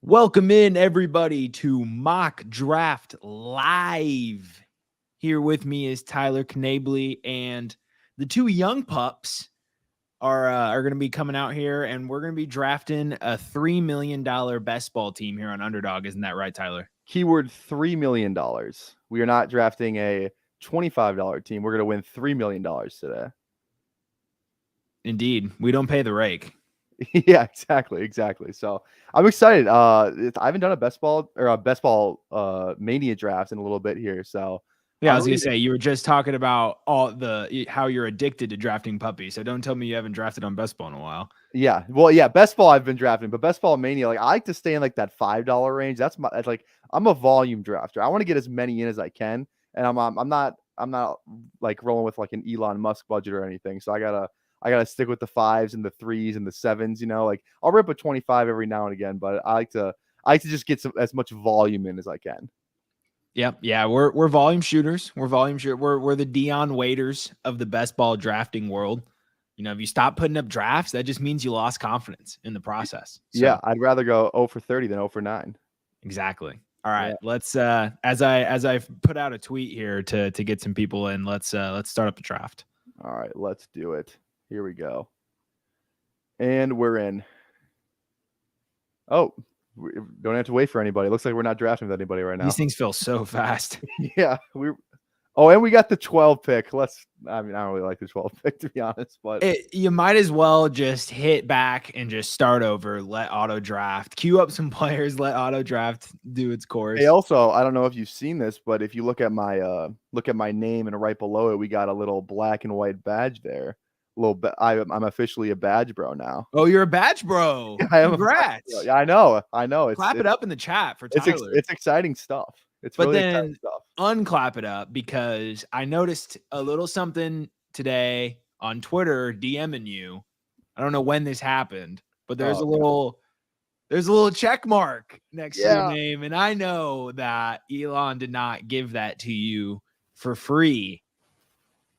Welcome in, everybody, to Mock Draft Live. Here with me is Tyler Knaeble, and the two young pups are going to be coming out here, and we're going to be drafting a $3 million best ball team here on Underdog. Isn't that right, Tyler? Keyword $3 million. We are not drafting a $25 team. We're going to win $3 million today. Indeed. We don't pay the rake. Yeah, exactly. So I'm excited. I haven't done a best ball mania draft in a little bit here. So yeah, I was gonna say, you were just talking about how you're addicted to drafting puppies. So don't tell me you haven't drafted on best ball in a while. Yeah, well, yeah, best ball I've been drafting, but best ball mania, like I like to stay in like that $5 range. That's like I'm a volume drafter. I want to get as many in as I can, and I'm not like rolling with like an Elon Musk budget or anything. So I gotta stick with the 5s and the 3s and the 7s. You know, like I'll rip a 25 every now and again, but I like to just get as much volume in as I can. Yep. Yeah. We're volume shooters. We're the Dion Waiters of the best ball drafting world. You know, if you stop putting up drafts, that just means you lost confidence in the process. So, yeah. I'd rather go 0 for 30 than 0 for 9. Exactly. All right. Yeah. Let's, as I've put out a tweet here to get some people in, let's start up the draft. All right, let's do it. Here we go. And we're in. Oh, we don't have to wait for anybody. It looks like we're not drafting with anybody right now. These things feel so fast. Yeah, and we got the 12 pick. I don't really like the 12 pick, to be honest, but you might as well just hit back and just start over. Let auto draft, queue up some players, let auto draft do its course. Hey, also, I don't know if you've seen this, but if you look at my name and right below it, we got a little black and white badge there. I'm officially a badge bro now. Oh, you're a badge bro. Yeah, I am. Congrats. Yeah, I know. Clap it up in the chat for Tyler. It's exciting stuff. But really then unclap it up, because I noticed a little something today on Twitter DMing you. I don't know when this happened, but there's a little check mark next to your name. And I know that Elon did not give that to you for free.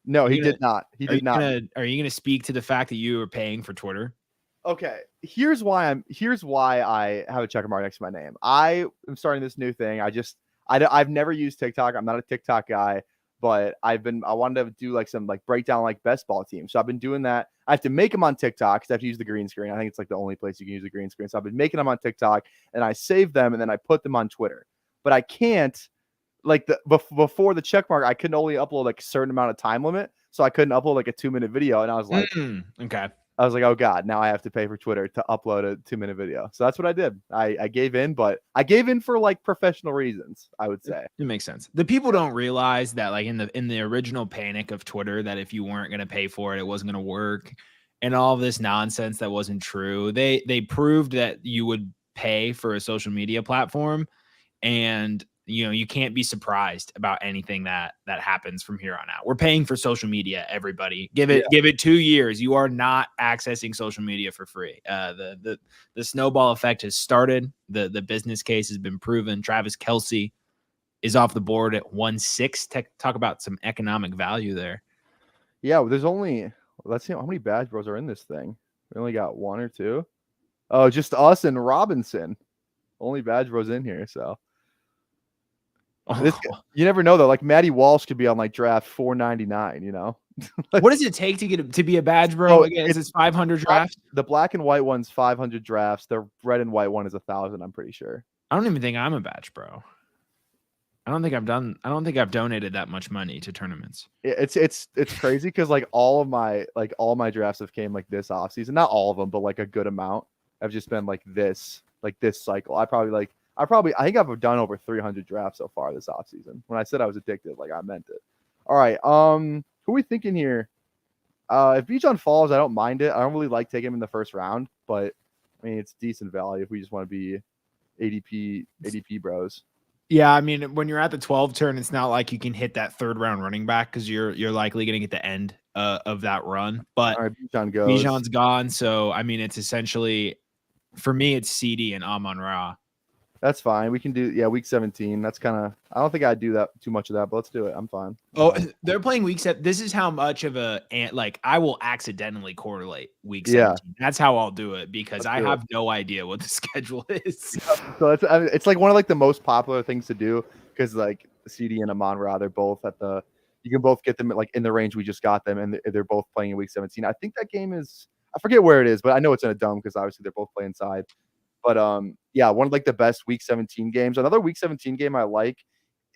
No, he did not. He did not. Are you going to speak to the fact that you were paying for Twitter? Okay. Here's why I have a check mark next to my name. I am starting this new thing. I've never used TikTok. I'm not a TikTok guy, but I wanted to do like some like breakdown like best ball teams. So I've been doing that. I have to make them on TikTok because I have to use the green screen. I think it's like the only place you can use the green screen. So I've been making them on TikTok, and I save them, and then I put them on Twitter. But I can't, like, before the check mark, I couldn't only upload like a certain amount of time limit. So I couldn't upload like a 2-minute video. And I was like, okay. I was like, oh God, now I have to pay for Twitter to upload a 2-minute video. So that's what I did. I gave in, but I gave in for like professional reasons, I would say. It makes sense. The people don't realize that, like, in the original panic of Twitter, that if you weren't going to pay for it, it wasn't going to work, and all of this nonsense that wasn't true. They proved that you would pay for a social media platform, and you know, you can't be surprised about anything that happens from here on out. We're paying for social media, everybody. Give it 2 years. You are not accessing social media for free. The snowball effect has started. The business case has been proven. Travis Kelce is off the board at 1.6. Talk about some economic value there. Yeah, there's only, let's see how many badge bros are in this thing. We only got 1 or 2. Oh, just us and Robinson. Only badge bros in here, so. You never know though. Like Matty Walsh could be on like draft 499. You know, what does it take to be a badge bro? Again, it's 500 drafts. The black and white one's 500 drafts. The red and white one is 1,000. I'm pretty sure. I don't even think I'm a badge bro. I don't think I've donated that much money to tournaments. It's crazy because like all my drafts have came like this offseason. Not all of them, but like a good amount have just been like this cycle. I think I've done over 300 drafts so far this offseason. When I said I was addicted, like I meant it. All right. Who are we thinking here? If Bijan falls, I don't mind it. I don't really like taking him in the first round, but I mean, it's decent value if we just want to be ADP bros. Yeah, I mean, when you're at the 12 turn, it's not like you can hit that 3rd round running back because you're likely going to get the end of that run. But all right, Bijan's gone. So, I mean, it's essentially, for me, it's CeeDee and Amon-Ra. That's fine. We can do week 17. That's kind of I don't think I'd do that too much of that, but let's do it. I'm fine. They're playing week 7. This is how much of like I will accidentally correlate week Yeah. 17. That's how I'll do it because I do have no idea what the schedule is. So it's like one of like the most popular things to do because like CeeDee and Amon-Ra, they're both you can both get them like in the range we just got them, and they're both playing in week 17. I think that game is I forget where it is, but I know it's in a dome because obviously they're both playing inside. But one of like the best week 17 games. Another week 17 game I like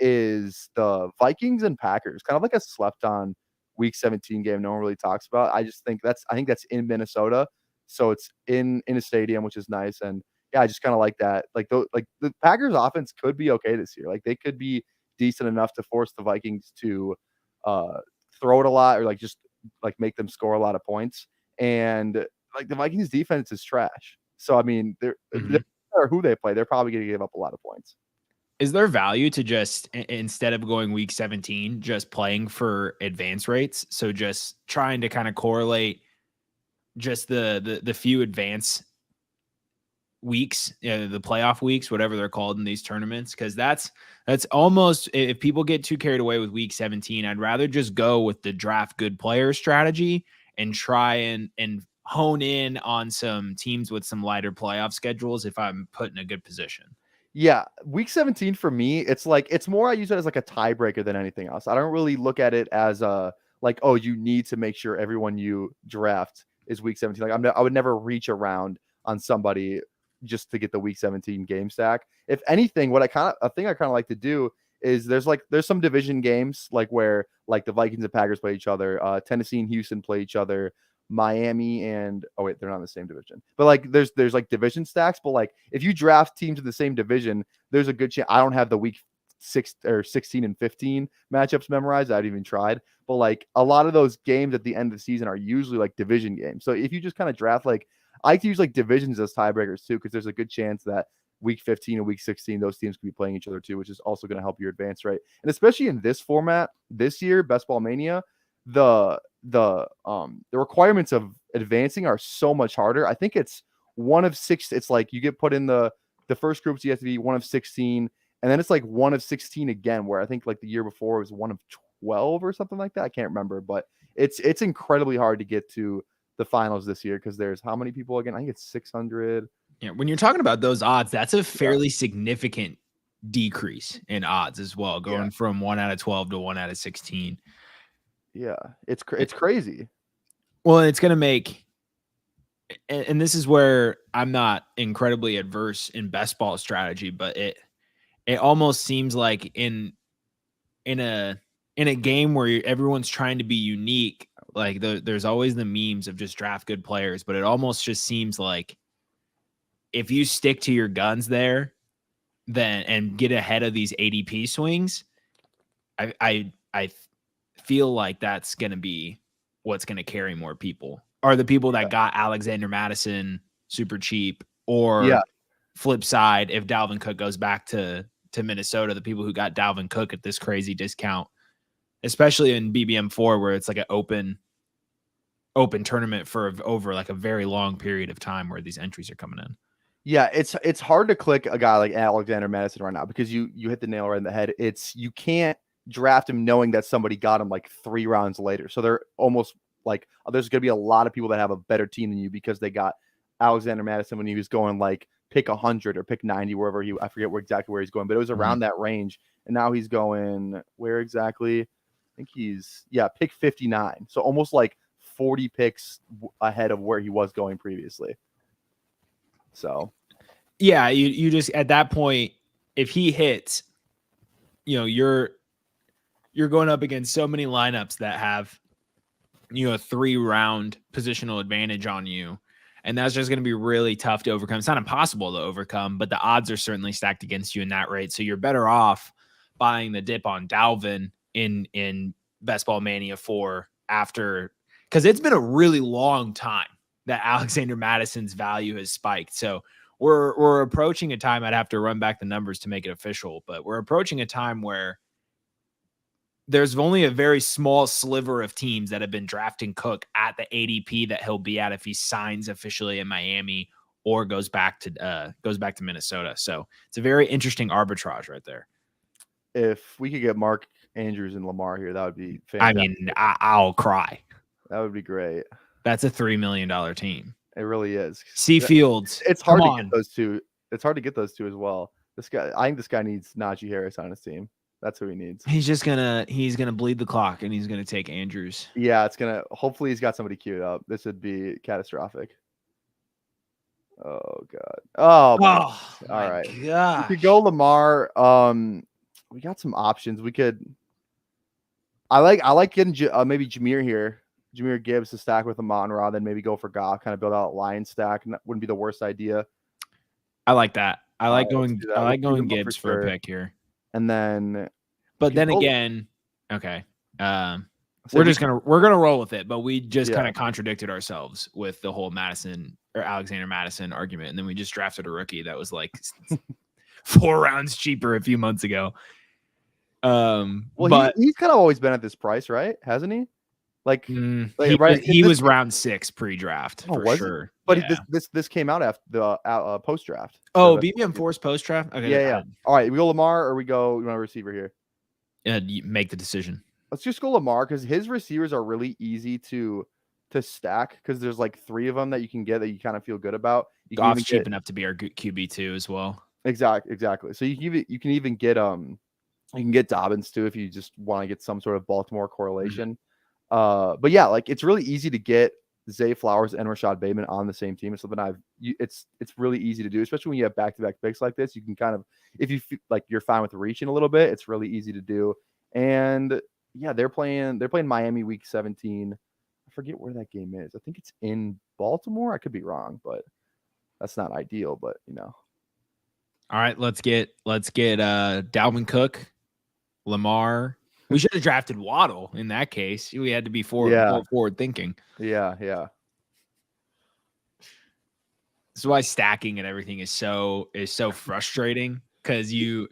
is the Vikings and Packers. Kind of like a slept on week 17 game no one really talks about. I think that's in Minnesota. So it's in a stadium, which is nice. And yeah, I just kind of like that. Like the Packers offense could be okay this year. Like they could be decent enough to force the Vikings to throw it a lot or like just like make them score a lot of points. And like the Vikings defense is trash. So I mean, they're no matter who they play, they're probably going to give up a lot of points. Is there value to just instead of going week 17, just playing for advance rates? So just trying to kind of correlate just the few advance weeks, the playoff weeks, whatever they're called in these tournaments, because that's almost, if people get too carried away with week 17, I'd rather just go with the draft good player strategy and try and hone in on some teams with some lighter playoff schedules if I'm put in a good position. Yeah, week 17 for me, it's more I use it as like a tiebreaker than anything else. I don't really look at it as like, oh, you need to make sure everyone you draft is week 17. Like I would never reach around on somebody just to get the week 17 game stack. If anything, a thing I kind of like to do is there's some division games like where like the Vikings and Packers play each other, Tennessee and Houston play each other, Miami and they're not in the same division, but like there's like division stacks. But like if you draft teams in the same division, there's a good chance. I don't have the week 6 or 16 and 15 matchups memorized. I've even tried, but like a lot of those games at the end of the season are usually like division games. So if you just kind of draft like I like to use like divisions as tiebreakers too, because there's a good chance that week 15 and week 16 those teams could be playing each other too, which is also going to help your advance rate. And especially in this format this year, Best Ball Mania, the requirements of advancing are so much harder. I think it's 1 of 6. It's like you get put in the first groups, you have to be 1 of 16, and then it's like 1 of 16 again, where I think like the year before it was 1 of 12 or something like that. I can't remember, but it's incredibly hard to get to the finals this year because there's how many people again? I think it's 600. Yeah, when you're talking about those odds, that's a fairly significant decrease in odds as well, going from 1 out of 12 to 1 out of 16. Yeah, it's crazy. Well, it's going to make, and this is where I'm not incredibly adverse in best ball strategy, but it almost seems like in a game where everyone's trying to be unique, like there's always the memes of just draft good players, but it almost just seems like if you stick to your guns there, then and get ahead of these ADP swings, I feel like that's going to be what's going to carry more people are the people that got Alexander Mattison super cheap, or flip side, if Dalvin Cook goes back to Minnesota, the people who got Dalvin Cook at this crazy discount, especially in BBM4 where it's like an open tournament for over like a very long period of time where these entries are coming in. Yeah, it's hard to click a guy like Alexander Mattison right now because you hit the nail right in the head. You can't draft him knowing that somebody got him like 3 rounds later. So they're almost like there's going to be a lot of people that have a better team than you because they got Alexander Mattison when he was going like pick 100 or pick 90 wherever I forget exactly where he's going, but it was around that range. And now he's going where exactly? I think he's pick 59. So almost like 40 picks ahead of where he was going previously. So, yeah, you just at that point, if he hits, you're going up against so many lineups that have, a 3-round positional advantage on you. And that's just going to be really tough to overcome. It's not impossible to overcome, but the odds are certainly stacked against you in that rate. So you're better off buying the dip on Dalvin in Best Ball Mania 4 after, because it's been a really long time that Alexander Madison's value has spiked. So we're approaching a time, I'd have to run back the numbers to make it official, but we're approaching a time where there's only a very small sliver of teams that have been drafting Cook at the ADP that he'll be at if he signs officially in Miami or goes back to Minnesota. So it's a very interesting arbitrage right there. If we could get Mark Andrews and Lamar here, that would be fantastic. I mean, I'll cry. That would be great. That's a $3 million team. It really is. C Fields. It's hard to get those two. It's hard to get those two as well. I think this guy needs Najee Harris on his team. That's who he needs. He's gonna bleed the clock, and he's gonna take Andrews. Yeah, hopefully he's got somebody queued up. This would be catastrophic. Oh god. Oh my all right. God. We could go Lamar. We got some options. We could. I like getting maybe Jameer here. Jameer Gibbs to stack with Amon-Ra, then maybe go for Goff, kind of build out a Lion stack. Wouldn't be the worst idea. I like that. I like going Gibbs for a pick here. And then, but then again, okay. We're gonna roll with it, but we just kind of contradicted ourselves with the whole Madison or Alexander Madison argument, and then we just drafted a rookie that was like 4 rounds cheaper a few months ago. But he's kind of always been at this price, right? Hasn't he? He was round 6 pre-draft for sure. But this came out after the post-draft. Oh, BBM4's post-draft. Okay, yeah. All right, we go Lamar or we go receiver here. You make the decision. Let's just go Lamar because his receivers are really easy to stack because there's like 3 of them that you can get that you kind of feel good about. Goff's cheap enough to be our QB2 as well. Exactly. So you can even get you can get Dobbins too if you just want to get some sort of Baltimore correlation. But yeah, like it's really easy to get Zay Flowers and Rashad Bateman on the same team. It's something it's really easy to do, especially when you have back-to-back picks like this. You can kind of, if you feel like you're fine with reaching a little bit, it's really easy to do. And yeah, they're playing Miami week 17. I forget where that game is. I think it's in Baltimore. I could be wrong, but that's not ideal, but All right, let's get Dalvin Cook, Lamar. We should have drafted Waddle in that case. We had to be more forward thinking. Yeah. This is why stacking and everything is so frustrating because you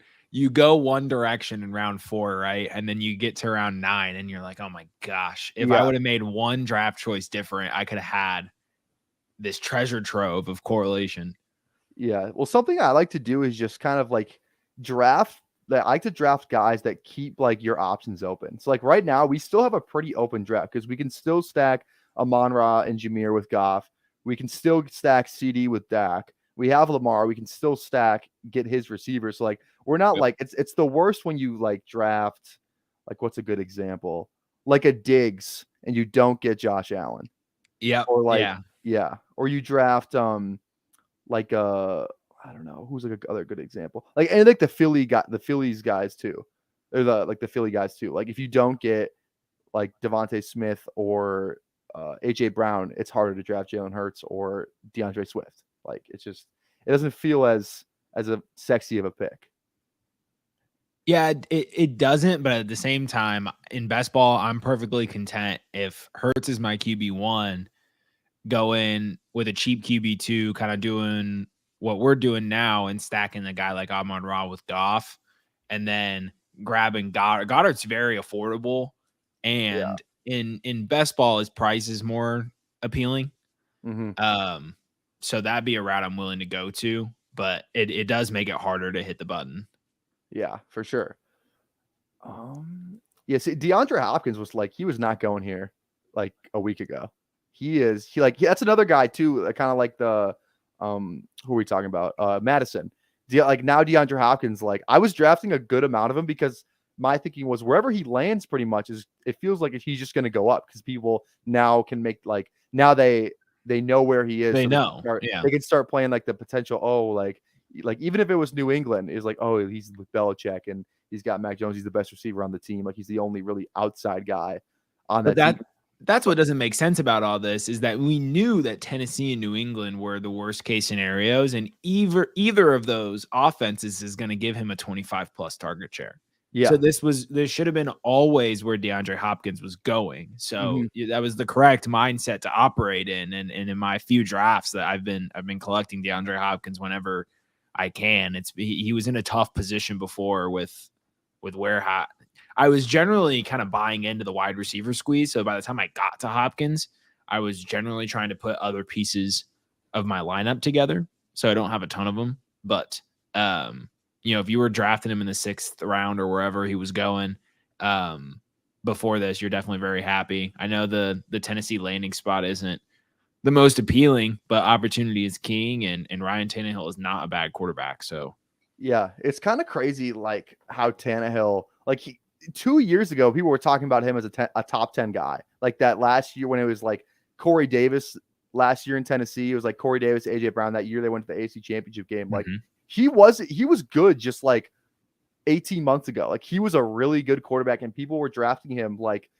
go one direction in round 4, right? And then you get to round 9 and you're like, oh my gosh, if I would have made one draft choice different, I could have had this treasure trove of correlation. Yeah. Well, something I like to do is just kind of like draft. I like to draft guys that keep like your options open. So like right now we still have a pretty open draft because we can still stack Amon-Ra and Jameer with Goff. We can still stack CeeDee with Dak. We have Lamar. We can still get his receivers. So like we're not like it's the worst when you like draft like what's a good example? Like a Diggs and you don't get Josh Allen. Yeah. Or like or you draft like I don't know who's like other good example. Like and like the Phillies guys too. Or the Philly guys too. Like if you don't get like Devontae Smith or AJ Brown, it's harder to draft Jalen Hurts or DeAndre Swift. Like it doesn't feel as a sexy of a pick. Yeah, it doesn't, but at the same time, in best ball, I'm perfectly content if Hurts is my QB1, go in with a cheap QB2, kind of doing what we're doing now and stacking a guy like Amon-Ra with Goff, and then grabbing Goddard. Goddard's very affordable, and in best ball, his price is more appealing. Mm-hmm. So that'd be a route I'm willing to go to, but it does make it harder to hit the button. Yeah, for sure. See, DeAndre Hopkins was like he was not going here like a week ago. That's another guy too, kind of like the who are we talking about? Madison. Like now DeAndre Hopkins, like I was drafting a good amount of him because my thinking was wherever he lands pretty much it feels like he's just going to go up because people now can make like now they know where he is. They so know. They can start playing like the potential, like even if it was New England, is like, oh, he's with Belichick and he's got Mac Jones, he's the best receiver on the team. Like he's the only really outside guy on that team. That's what doesn't make sense about all this is that we knew that Tennessee and New England were the worst case scenarios, and either of those offenses is going to give him a 25+ target share. Yeah. So this should have been always where DeAndre Hopkins was going. So that was the correct mindset to operate in. And in my few drafts that I've been collecting DeAndre Hopkins whenever I can. He was in a tough position before with where I was generally kind of buying into the wide receiver squeeze. So by the time I got to Hopkins, I was generally trying to put other pieces of my lineup together, so I don't have a ton of them. But if you were drafting him in the 6th round or wherever he was going before this, you're definitely very happy. I know the Tennessee landing spot isn't the most appealing, but opportunity is king, and Ryan Tannehill is not a bad quarterback. So yeah, it's kind of crazy, like how Tannehill, like 2 years ago, people were talking about him as a top 10 guy. Like that last year when it was like Corey Davis last year in Tennessee, it was like Corey Davis, AJ Brown. That year they went to the AC Championship game. Like he was good just like 18 months ago. Like he was a really good quarterback, and people were drafting him like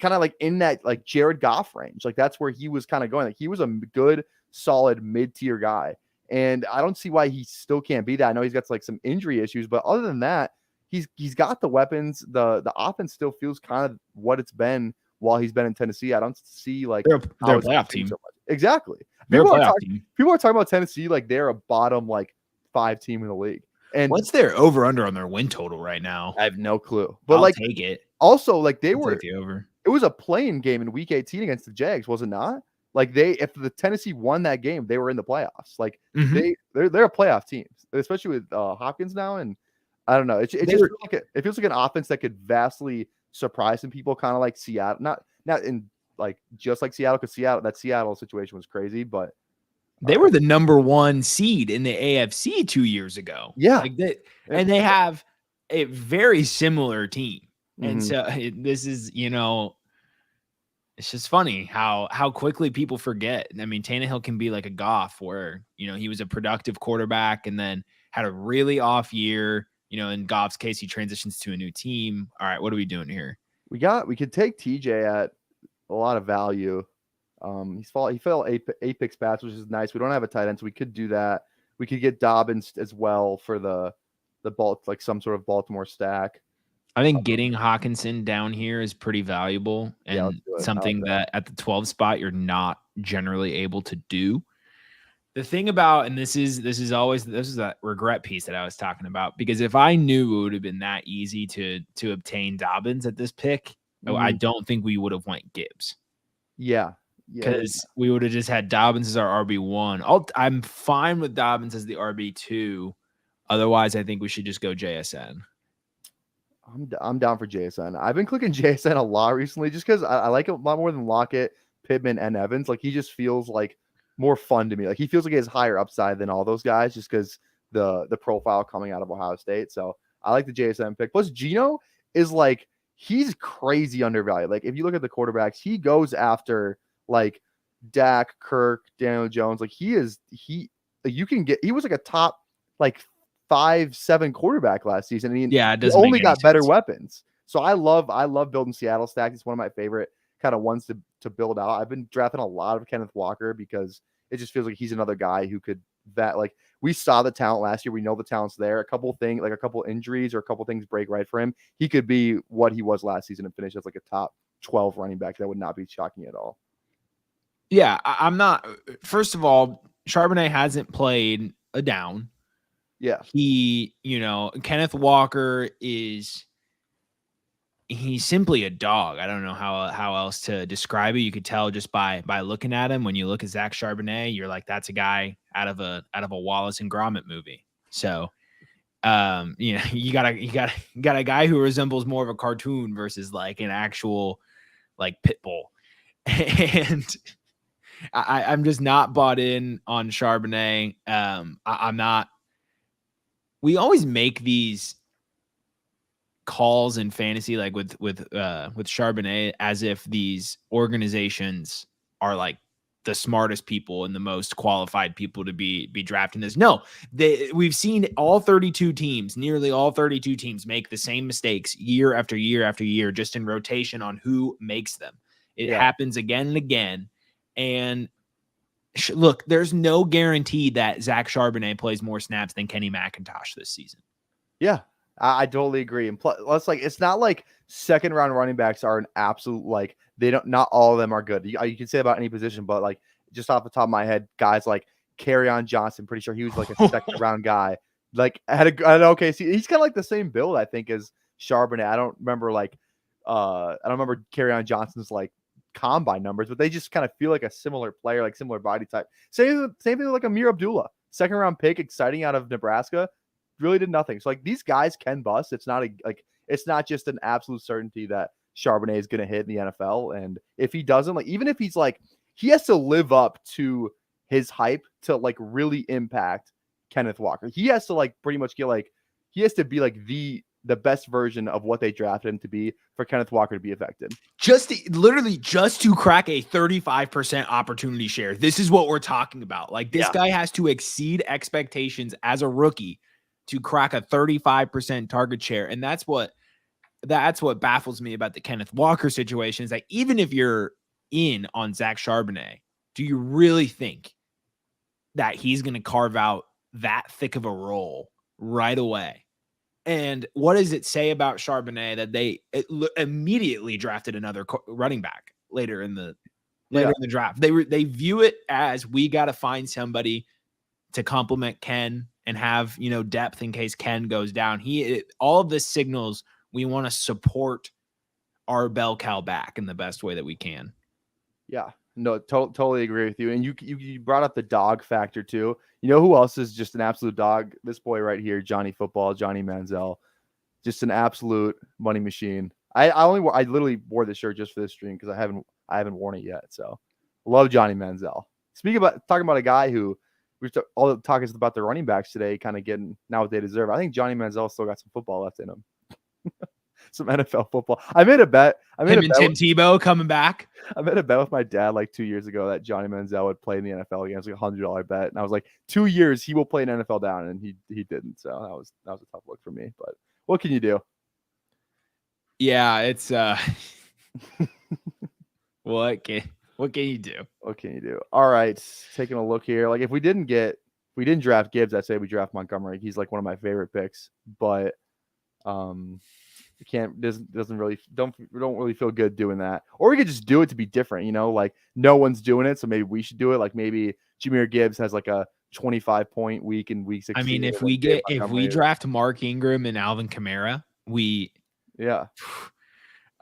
kind of like in that like Jared Goff range. Like that's where he was kind of going. Like he was a good, solid mid-tier guy. And I don't see why he still can't be that. I know he's got like some injury issues, but other than that, he's got the weapons. The offense still feels kind of what it's been while he's been in Tennessee. I don't see like they're a playoff team. So much. Exactly. People are talking about Tennessee like they're a bottom like 5 team in the league. And what's their over under on their win total right now? I have no clue. But I'll like take it. Also, like I'll take the over. It was a playing game in week 18 against the Jags, was it not? Like if the Tennessee won that game, they were in the playoffs. Like they're a playoff team, especially with Hopkins now. And I don't know. It feels like an offense that could vastly surprise some people, kind of like Seattle. Not in like just like Seattle, because that Seattle situation was crazy, but they were the number 1 seed in the AFC 2 years ago. Yeah, and they have a very similar team. And so this is, it's just funny how quickly people forget. I mean, Tannehill can be like a Goff where, he was a productive quarterback and then had a really off year. In Goff's case, he transitions to a new team. All right, what are we doing here? We could take TJ at a lot of value. He fell 8 picks past, which is nice. We don't have a tight end, so we could do that. We could get Dobbins as well for the like some sort of Baltimore stack. I think getting Hockenson down here is pretty valuable and something that at the 12 spot you're not generally able to do. The thing about, and this is that regret piece that I was talking about, because if I knew it would have been that easy to obtain Dobbins at this pick, I don't think we would have went Gibbs. Yeah. Because we would have just had Dobbins as our RB1. I'm fine with Dobbins as the RB2. Otherwise, I think we should just go JSN. I'm down for JSN. I've been clicking JSN a lot recently just because I like it a lot more than Lockett, Pittman, and Evans. Like he just feels like more fun to me. Like he feels like he has higher upside than all those guys just because the profile coming out of Ohio State. So I like the JSN pick. Plus Geno is like, he's crazy undervalued. Like if you look at the quarterbacks, he goes after like Dak, Kirk, Daniel Jones. Like he was like a top like 5-7 quarterback last season. And he only got better weapons. So I love building Seattle stacks. It's one of my favorite kind of ones to build out. I've been drafting a lot of Kenneth Walker because it just feels like he's another guy who could like we saw the talent last year. We know the talent's there. A couple injuries or a couple things break right for him. He could be what he was last season and finish as like a top 12 running back. That would not be shocking at all. Yeah, I'm not. First of all, Charbonnet hasn't played a down. Yeah. Kenneth Walker he's simply a dog. I don't know how else to describe it. You could tell just by looking at him. When you look at Zach Charbonnet, you're like, that's a guy out of a Wallace and Gromit movie. So, you got a guy who resembles more of a cartoon versus like an actual like pit bull. And I'm just not bought in on Charbonnet. I'm not. We always make these calls in fantasy, like with Charbonnet, as if these organizations are like the smartest people and the most qualified people to be drafting this. No, we've seen all 32 teams, nearly all 32 teams, make the same mistakes year after year after year, just in rotation on who makes them. It happens again and again. And look, there's no guarantee that Zach Charbonnet plays more snaps than Kenny McIntosh this season. Yeah, I totally agree. And plus, like, it's not like second round running backs are an absolute, like, not all of them are good. You can say about any position, but like just off the top of my head, guys like Kerryon Johnson, pretty sure he was like a second round guy. Like had an OKC. He's kind of like the same build, I think, as Charbonnet. I don't remember Kerryon Johnson's like combine numbers, but they just kind of feel like a similar player, like similar body type. Same thing with like Amir Abdullah, 2nd round pick, exciting out of Nebraska, really did nothing. So like these guys can bust. It's not just an absolute certainty that Charbonnet is going to hit in the NFL. And if he doesn't, like even if he's like, he has to live up to his hype to like really impact Kenneth Walker. He has to like pretty much get like, he has to be like the best version of what they drafted him to be for Kenneth Walker to be effective. Literally just to crack a 35% opportunity share. This is what we're talking about. Like this guy has to exceed expectations as a rookie to crack a 35% target share. And that's what baffles me about the Kenneth Walker situation is that even if you're in on Zach Charbonnet, do you really think that he's going to carve out that thick of a role right away? And what does it say about Charbonnet that they immediately drafted another running back later in the draft? They view it as we got to find somebody to complement Ken and have, depth in case Ken goes down. All of this signals we want to support our bell cow back in the best way that we can. Yeah, no, totally agree with you. And you brought up the dog factor too. You know who else is just an absolute dog? This boy right here, Johnny Football, Johnny Manziel, just an absolute money machine. I literally wore this shirt just for this stream because I haven't worn it yet. So love Johnny Manziel. Talking about a guy who all the talk is about the running backs today, kind of getting now what they deserve. I think Johnny Manziel still got some football left in him. Some NFL football. I made a bet. Tim Tebow coming back. I made a bet with my dad like 2 years ago that Johnny Manziel would play in the NFL again. It was like $100 bet, and I was like, 2 years he will play an NFL down, and he didn't. So that was a tough look for me. But what can you do? Yeah, it's what can you do? What can you do? All right, taking a look here. Like if we didn't draft Gibbs, I'd say we draft Montgomery. He's like one of my favorite picks, but don't really feel good doing that. Or we could just do it to be different, like no one's doing it, so maybe we should do it. Like maybe Jahmyr Gibbs has like a 25-point week in week 16. I mean, if we draft Mark Ingram and Alvin Kamara,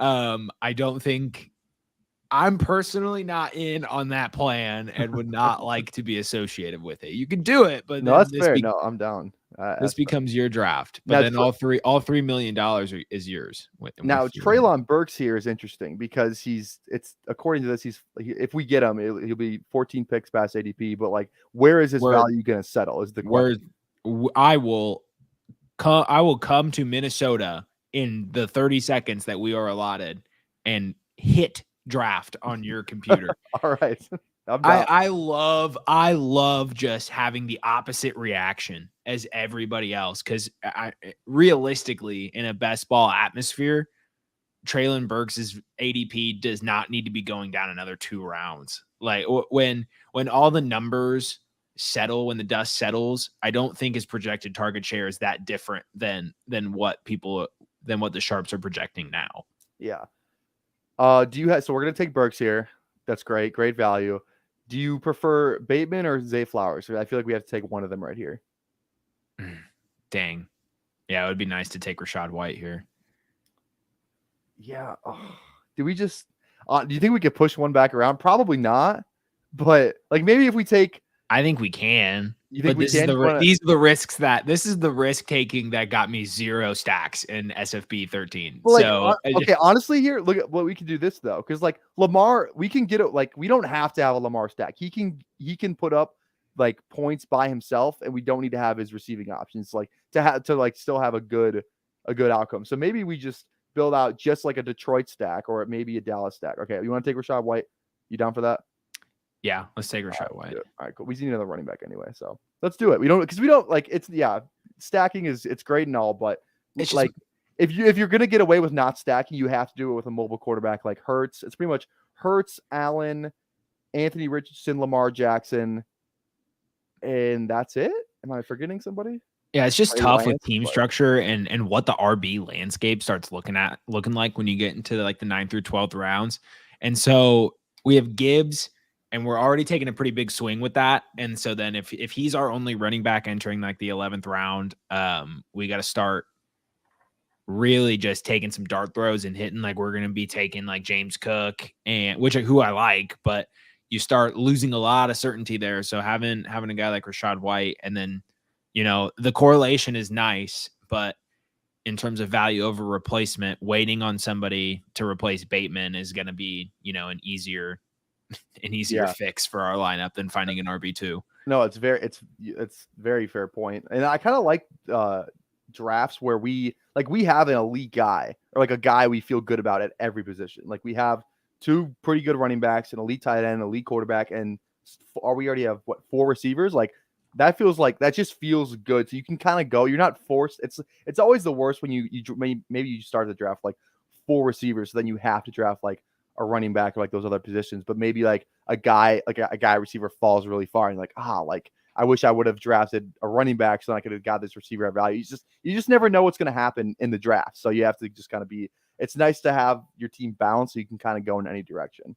I don't think I'm personally not in on that plan and would not like to be associated with it. You can do it, but no, that's fair. No, I'm down. This becomes your draft, but then all $3 million is yours. Now, Treylon Burks here is interesting because according to this, if we get him, he'll be 14 picks past ADP. But like, where is his value going to settle? Is the question. I will come to Minnesota in the 30 seconds that we are allotted and hit draft on your computer. All right. I love just having the opposite reaction as everybody else because realistically, in a best ball atmosphere, Treylon Burks' ADP does not need to be going down another 2 rounds. Like when all the numbers settle, when the dust settles, I don't think his projected target share is that different than what the Sharps are projecting now. Yeah. So we're gonna take Burks here. That's great value. Do you prefer Bateman or Zay Flowers? I feel like we have to take one of them right here. Dang. Yeah, it would be nice to take Rashad White here. Yeah. Do we just do you think we could push one back around? Probably not. But like maybe if we take I think we can. You think this is the risks this is the risk taking that got me 0 stacks in SFB 13. Well, okay, honestly here, look at what we can do this though. Cause like Lamar, we can get it. Like we don't have to have a Lamar stack. He can put up like points by himself and we don't need to have his receiving options like to still have a good outcome. So maybe we just build out just like a Detroit stack or maybe a Dallas stack. Okay. You want to take Rashad White? You down for that? Yeah, let's take Rashad White. All right, cool. We need another running back anyway, so let's do it. We don't like it's stacking it's great and all, but it's like if you're gonna get away with not stacking, you have to do it with a mobile quarterback like Hurts. It's pretty much Hurts, Allen, Anthony Richardson, Lamar Jackson, and that's it. Am I forgetting somebody? Yeah, it's just tough with team structure and what the RB landscape starts looking like when you get into like the 9th through 12th rounds. And so we have Gibbs. And we're already taking a pretty big swing with that. And so then if he's our only running back entering like the 11th round, we got to start really just taking some dart throws and hitting. Like we're going to be taking like James Cook and who I like, but you start losing a lot of certainty there. So having a guy like Rachaad White, and then, the correlation is nice, but in terms of value over replacement, waiting on somebody to replace Bateman is going to be, an easier fix for our lineup than finding an RB2. No, it's very fair point. And I kind of like drafts where we have an elite guy or like a guy we feel good about at every position. Like we have 2 pretty good running backs, an elite tight end, an elite quarterback, and we already have 4 receivers. Like that just feels good. So you can kind of go. You're not forced. It's always the worst when maybe you start the draft like 4 receivers, so then you have to draft like a running back or like those other positions. But maybe like a guy receiver falls really far, and you're like I wish I would have drafted a running back so I could have got this receiver at value. You just never know what's going to happen in the draft. So you have to just kind of it's nice to have your team balanced so you can kind of go in any direction.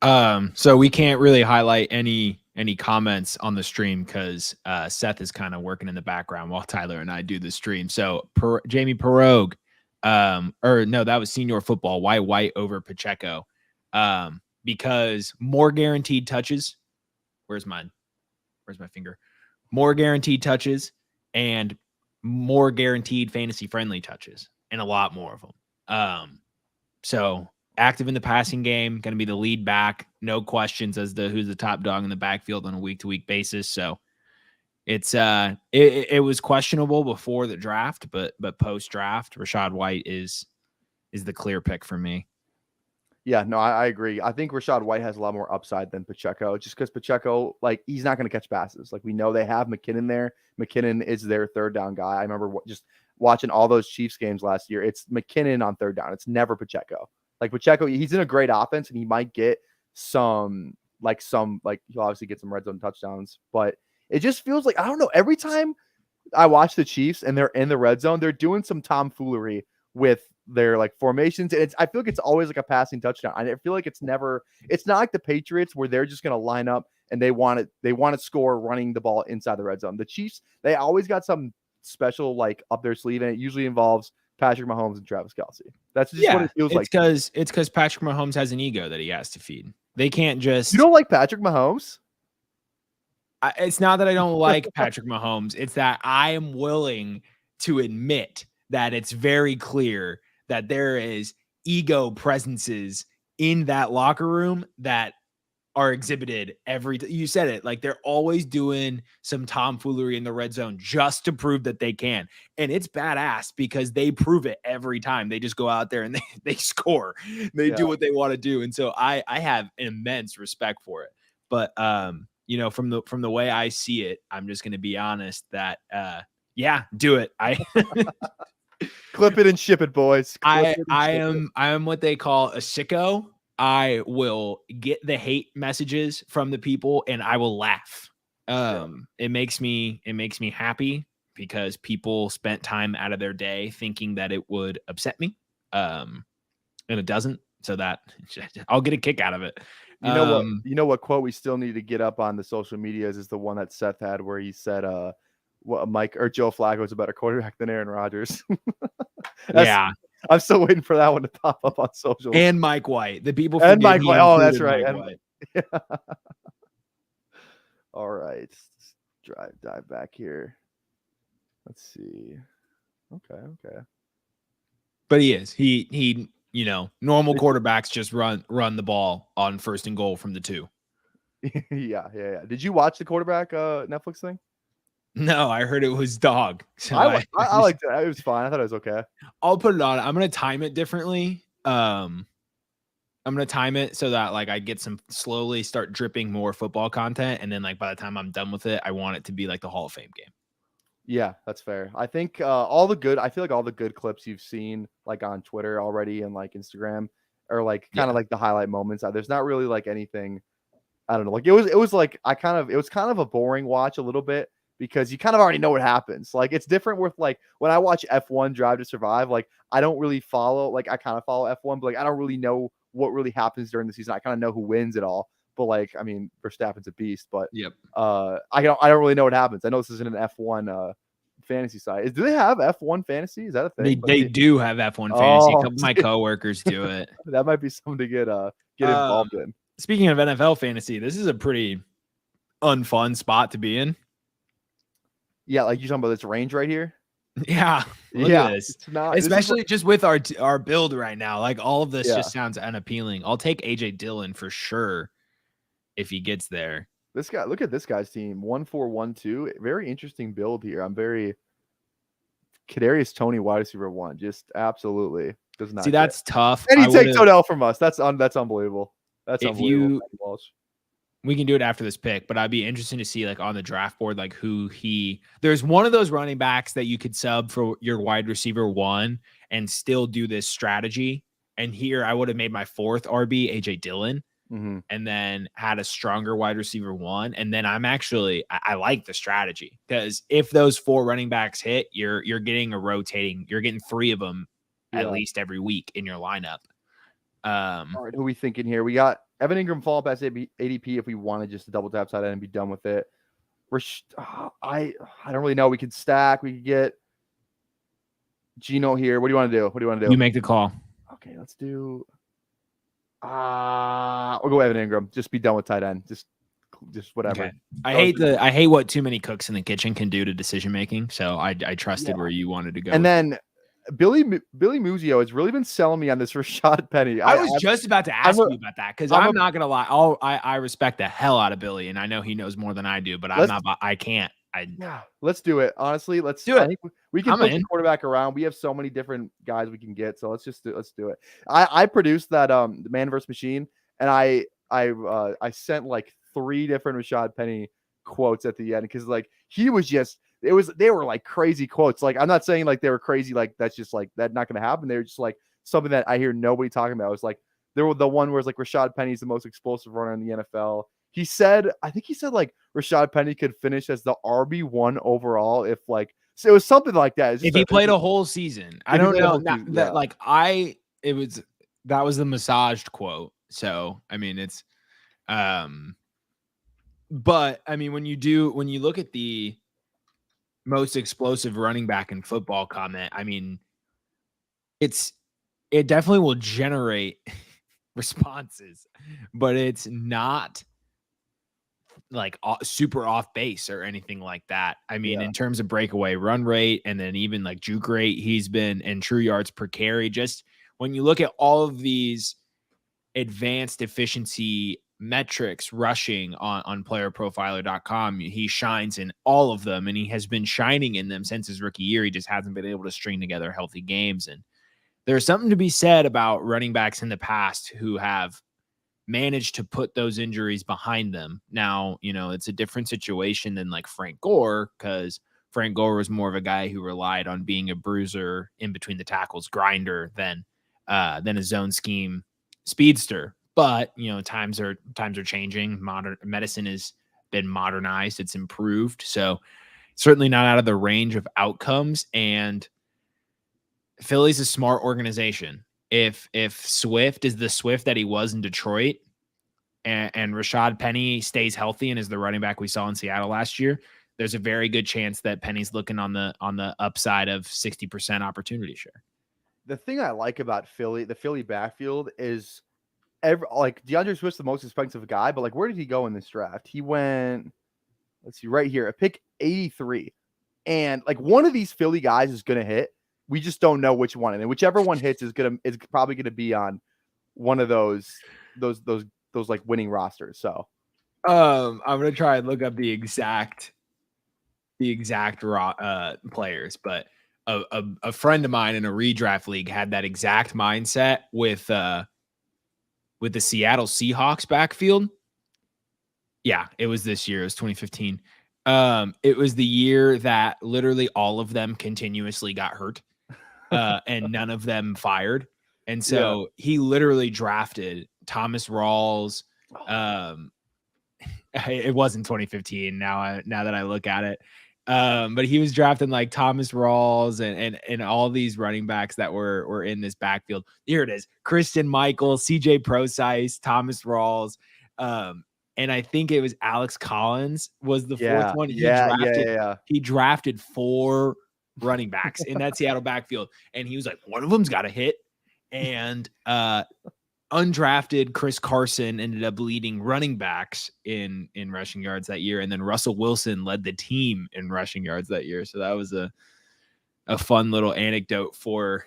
So we can't really highlight any comments on the stream because Seth is kind of working in the background while Tyler and I do the stream. So Jamie Perogue, that was Senior Football. Why White over Pacheco? Because more guaranteed touches. Where's my finger? More guaranteed touches and more guaranteed fantasy friendly touches, and a lot more of them. So active in the passing game, going to be the lead back, no questions as to who's the top dog in the backfield on a week-to-week basis. So it's it was questionable before the draft, but post-draft, Rachaad White is the clear pick for me. Yeah, no, I agree. I think Rachaad White has a lot more upside than Pacheco, just because Pacheco, like, he's not going to catch passes. Like, we know they have McKinnon there. McKinnon is their third down guy. I remember just watching all those Chiefs games last year. It's McKinnon on third down. It's never Pacheco. Like, Pacheco, he's in a great offense, and he might get some he'll obviously get some red zone touchdowns. But it just feels like, I don't know, every time I watch the Chiefs and they're in the red zone, they're doing some tomfoolery with their like formations, and I feel like it's always like a passing touchdown. I feel like it's not like the Patriots where they're just going to line up and they want to score running the ball inside the red zone. The Chiefs, they always got something special like up their sleeve, and it usually involves Patrick Mahomes and Travis Kelce. That's just what it feels like. It's because Patrick Mahomes has an ego that he has to feed. They can't just. You don't like Patrick Mahomes? It's not that I don't like Patrick Mahomes. It's that I am willing to admit that it's very clear that there is ego presences in that locker room that are exhibited you said it, like they're always doing some tomfoolery in the red zone just to prove that they can. And it's badass because they prove it every time. They just go out there and they score. They do what they want to do. And so I have immense respect for it. But from the way I see it, I'm just going to be honest that do it. Clip it and ship it, boys. I am what they call a sicko. I will get the hate messages from the people and I will laugh. It makes me happy because people spent time out of their day thinking that it would upset me. And it doesn't. So that I'll get a kick out of it. You know what quote we still need to get up on the social medias is the one that Seth had where he said Mike or Joe Flacco is a better quarterback than Aaron Rodgers. Yeah. I'm still waiting for that one to pop up on social. And Mike White. The people and Mike White. Oh, that's right. Yeah. All right. Let's dive back here. Let's see. Okay. But he is. He normal quarterbacks just run the ball on first and goal from the 2. Yeah. Did you watch the quarterback Netflix thing? No, I heard it was dog. So I liked it. It was fine. I thought it was okay. I'll put it on. I'm going to time it differently. I'm going to time it so that like I get some slowly start dripping more football content. And then like by the time I'm done with it, I want it to be like the Hall of Fame game. Yeah, that's fair. I think I feel like all the good clips you've seen like on Twitter already and like Instagram are like kind of like the highlight moments. There's not really like anything, I don't know. Like it was like it was kind of a boring watch a little bit because you kind of already know what happens. Like it's different with like when I watch F1 Drive to Survive, like I don't really follow, like I kind of follow F1, but like I don't really know what really happens during the season. I kind of know who wins it all. But like, I mean, Verstappen's a beast, but I don't really know what happens. I know this isn't an F1 fantasy site. Do they have F1 fantasy? Is that a thing? They do have F1 fantasy. A Oh, couple of my coworkers do it. that might be something to get involved in. Speaking of NFL fantasy, this is a pretty unfun spot to be in. Yeah, like you're talking about this range right here. Yeah, look at this. It's not, especially just with our build right now. Like all of this just sounds unappealing. I'll take AJ Dillon for sure if he gets there. This guy, look at this guy's team. 1-4-1-2. Very interesting build here. I'm very Kadarius Toney, wide receiver 1. Just absolutely does not. See, that's tough. And he takes Odell from us. That's unbelievable. That's unbelievable. We can do it after this pick, but I'd be interested to see like on the draft board, like there's one of those running backs that you could sub for your wide receiver 1 and still do this strategy. And here I would have made my 4th RB AJ Dillon and then had a stronger wide receiver 1. And then I like the strategy because if those 4 running backs hit, you're getting you're getting 3 of them at least every week in your lineup. All right, who are we thinking here? We got Evan Engram fall past ADP if we wanted just to double tap side end and be done with it. I don't really know. We could stack. We could get Gino here. What do you want to do? You make the call. Okay, let's do. We'll go Evan Engram. Just be done with tight end. Just whatever. Okay. I hate what too many cooks in the kitchen can do to decision making. So I trusted where you wanted to go. And then Billy Muzio has really been selling me on this Rashad Penny. I was just about to ask you about that because I'm not gonna lie. I respect the hell out of Billy, and I know he knows more than I do, but I can't. Let's do it. Honestly, let's do it. I think we can push the quarterback around. We have so many different guys we can get, so let's do it. I produced that the Man vs. Machine, and I sent like 3 different Rashad Penny quotes at the end because like he was just. They were like crazy quotes. Like, I'm not saying like they were crazy, like that's just like that not gonna happen. They were just like something that I hear nobody talking about. It was like there were the one where it's like Rashad Penny's the most explosive runner in the NFL. I think he said like Rashad Penny could finish as the RB1 overall if like so it was something like that. If he played a whole season. I don't know that was the massaged quote. So I mean it's but I mean when you look at the most explosive running back in football comment, I mean, it definitely will generate responses, but it's not like super off base or anything like that. I mean, in terms of breakaway run rate and then even like juke rate, he's been in true yards per carry. Just when you look at all of these advanced efficiency metrics rushing on playerprofiler.com, he shines in all of them, and he has been shining in them since his rookie year. He just hasn't been able to string together healthy games. And there's something to be said about running backs in the past who have managed to put those injuries behind them. Now, it's a different situation than like Frank Gore, because Frank Gore was more of a guy who relied on being a bruiser in between the tackles grinder than a zone scheme speedster. But, times are changing. Modern medicine has been modernized. It's improved. So certainly not out of the range of outcomes. And Philly's a smart organization. If Swift is the Swift that he was in Detroit and Rashad Penny stays healthy and is the running back we saw in Seattle last year, there's a very good chance that Penny's looking on the upside of 60% opportunity share. The thing I like about the Philly backfield is DeAndre Swift's the most expensive guy, but like, where did he go in this draft? He went, let's see, right here, a pick 83. And like one of these Philly guys is going to hit. We just don't know which one. And then whichever one hits is probably going to be on one of those like winning rosters. So I'm going to try and look up the exact players, but a friend of mine in a redraft league had that exact mindset with the Seattle Seahawks backfield. Yeah, it was this year. It was 2015. It was the year that literally all of them continuously got hurt and none of them fired. And so he literally drafted Thomas Rawls. It wasn't 2015 now that I look at it. But he was drafting like Thomas Rawls and all these running backs that were in this backfield. Here it is. Christian Michael, CJ Procise, Thomas Rawls. and I think it was Alex Collins was the fourth one. Yeah. He drafted 4 running backs in that Seattle backfield, and he was like, one of them's got a hit. And undrafted Chris Carson ended up leading running backs in rushing yards that year, and then Russell Wilson led the team in rushing yards that year. So that was a fun little anecdote for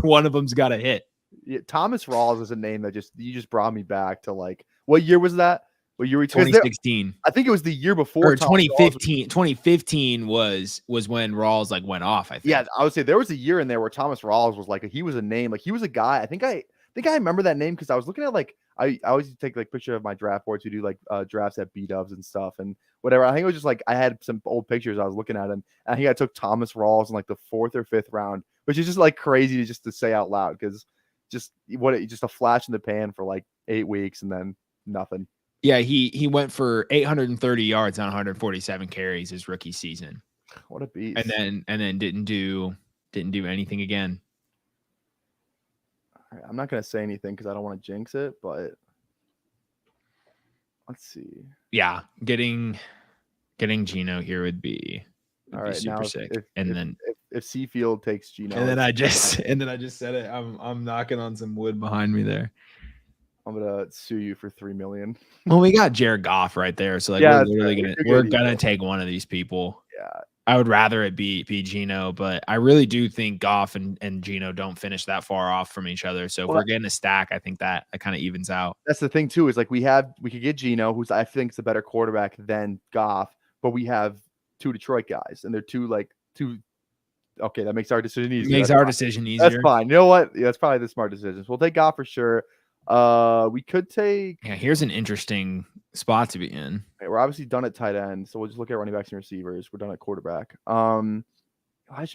one of them's got a hit. Yeah, Thomas Rawls is a name that you just brought me back to, like, what year was that? What year? 2016. I think it was the year before. Or 2015. 2015 was when Rawls like went off, I think. Yeah, I would say there was a year in there where Thomas Rawls was like, he was a name, like he was a guy. I think I remember that name because I was looking at, like, I always take like picture of my draft boards who do like drafts at B-dubs and stuff and whatever. I think it was just like I had some old pictures I was looking at him. And I think I took Thomas Rawls in like the 4th or 5th round, which is just like crazy just to say out loud because just a flash in the pan for like 8 weeks and then nothing. Yeah, he went for 830 yards on 147 carries his rookie season. What a beast! And then didn't do anything again. All right, I'm not gonna say anything because I don't want to jinx it, but let's see. Yeah, getting Geno here would be super sick. If Seafield takes Geno, and then I just said it. I'm knocking on some wood behind me there. I'm gonna sue you for $3 million. Well, we got Jared Goff right there, so like we're gonna take one of these people. Yeah, I would rather it be Geno, but I really do think Goff and Geno don't finish that far off from each other. So if we're getting a stack, I think that kind of evens out. That's the thing too, is like we could get Geno, who's I think is a better quarterback than Goff, but we have 2 Detroit guys, and they're two. Okay, that makes our decision easier. Decision easier. That's fine. You know what? Yeah, that's probably the smart decision. We'll take Goff for sure. We could take. Yeah, here's an interesting spot to be in. Okay, we're obviously done at tight end, so we'll just look at running backs and receivers. We're done at quarterback. Elijah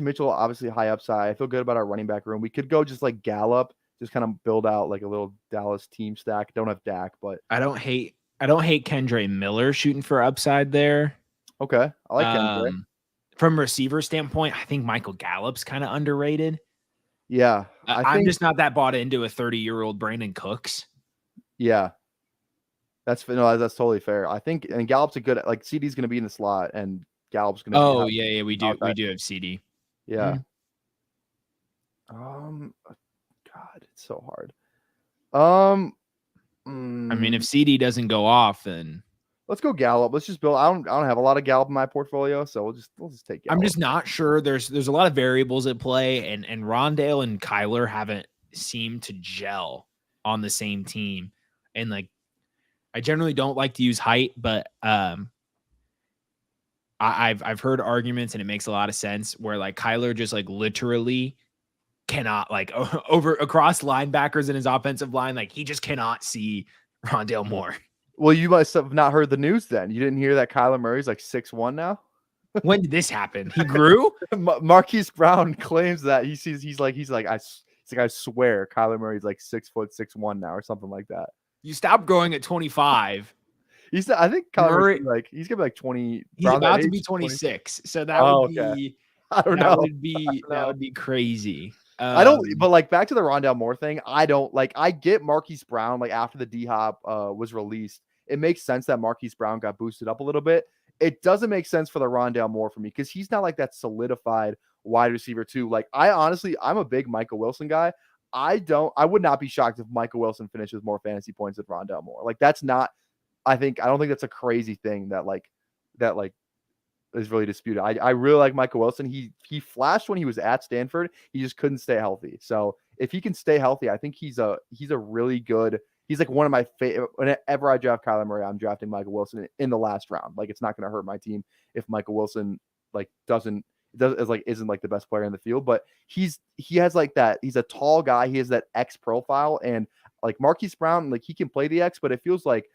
Mitchell, obviously high upside. I feel good about our running back room. We could go just like Gallup, just kind of build out like a little Dallas team stack. Don't have Dak, but I don't hate Kendre Miller shooting for upside there. Okay, I like Kendre. From a receiver standpoint, I think Michael Gallup's kind of underrated. Yeah, I'm just not that bought into a 30-year-old Brandon Cooks. Yeah, that's totally fair. I think, and Gallup's a good, like CeeDee's going to be in the slot, and Gallup's going to. Oh yeah, we do have CeeDee. Yeah. God, it's so hard. I mean, if CeeDee doesn't go off, then let's go Gallup. Let's just build. I don't have a lot of Gallup in my portfolio, so we'll just take Gallup. I'm just not sure. There's a lot of variables at play, and Rondale and Kyler haven't seemed to gel on the same team. And like, I generally don't like to use height, but I've heard arguments, and it makes a lot of sense where like Kyler just like literally cannot like across linebackers in his offensive line, like he just cannot see Rondale Moore. Well, you must have not heard the news then. You didn't hear that Kyler Murray's like 6'1" now? When did this happen? He grew? Marquise Brown claims that he's like, I swear Kyler Murray's like 6'6" now or something like that. You stopped growing at 25. I think Kyler Murray, like he's gonna be like 20. He's about to be 26. 20. So that would be that would be crazy. I don't, but like back to the Rondale Moore thing, I get Marquise Brown, like after the D-Hop was released, it makes sense that Marquise Brown got boosted up a little bit. It doesn't make sense for the Rondale Moore for me because he's not like that solidified wide receiver too. Like I'm a big Michael Wilson guy. I would not be shocked if Michael Wilson finishes more fantasy points than Rondale Moore. Like that's not, I don't think that's a crazy thing that is really disputed. I really like Michael Wilson. He flashed when he was at Stanford. He just couldn't stay healthy. So if he can stay healthy, I think he's a really good. He's like one of my favorite. Whenever I draft Kyler Murray, I'm drafting Michael Wilson in the last round. Like it's not going to hurt my team if Michael Wilson isn't like the best player in the field. But he has like that. He's a tall guy. He has that X profile, and like Marquise Brown, like he can play the X, but it feels like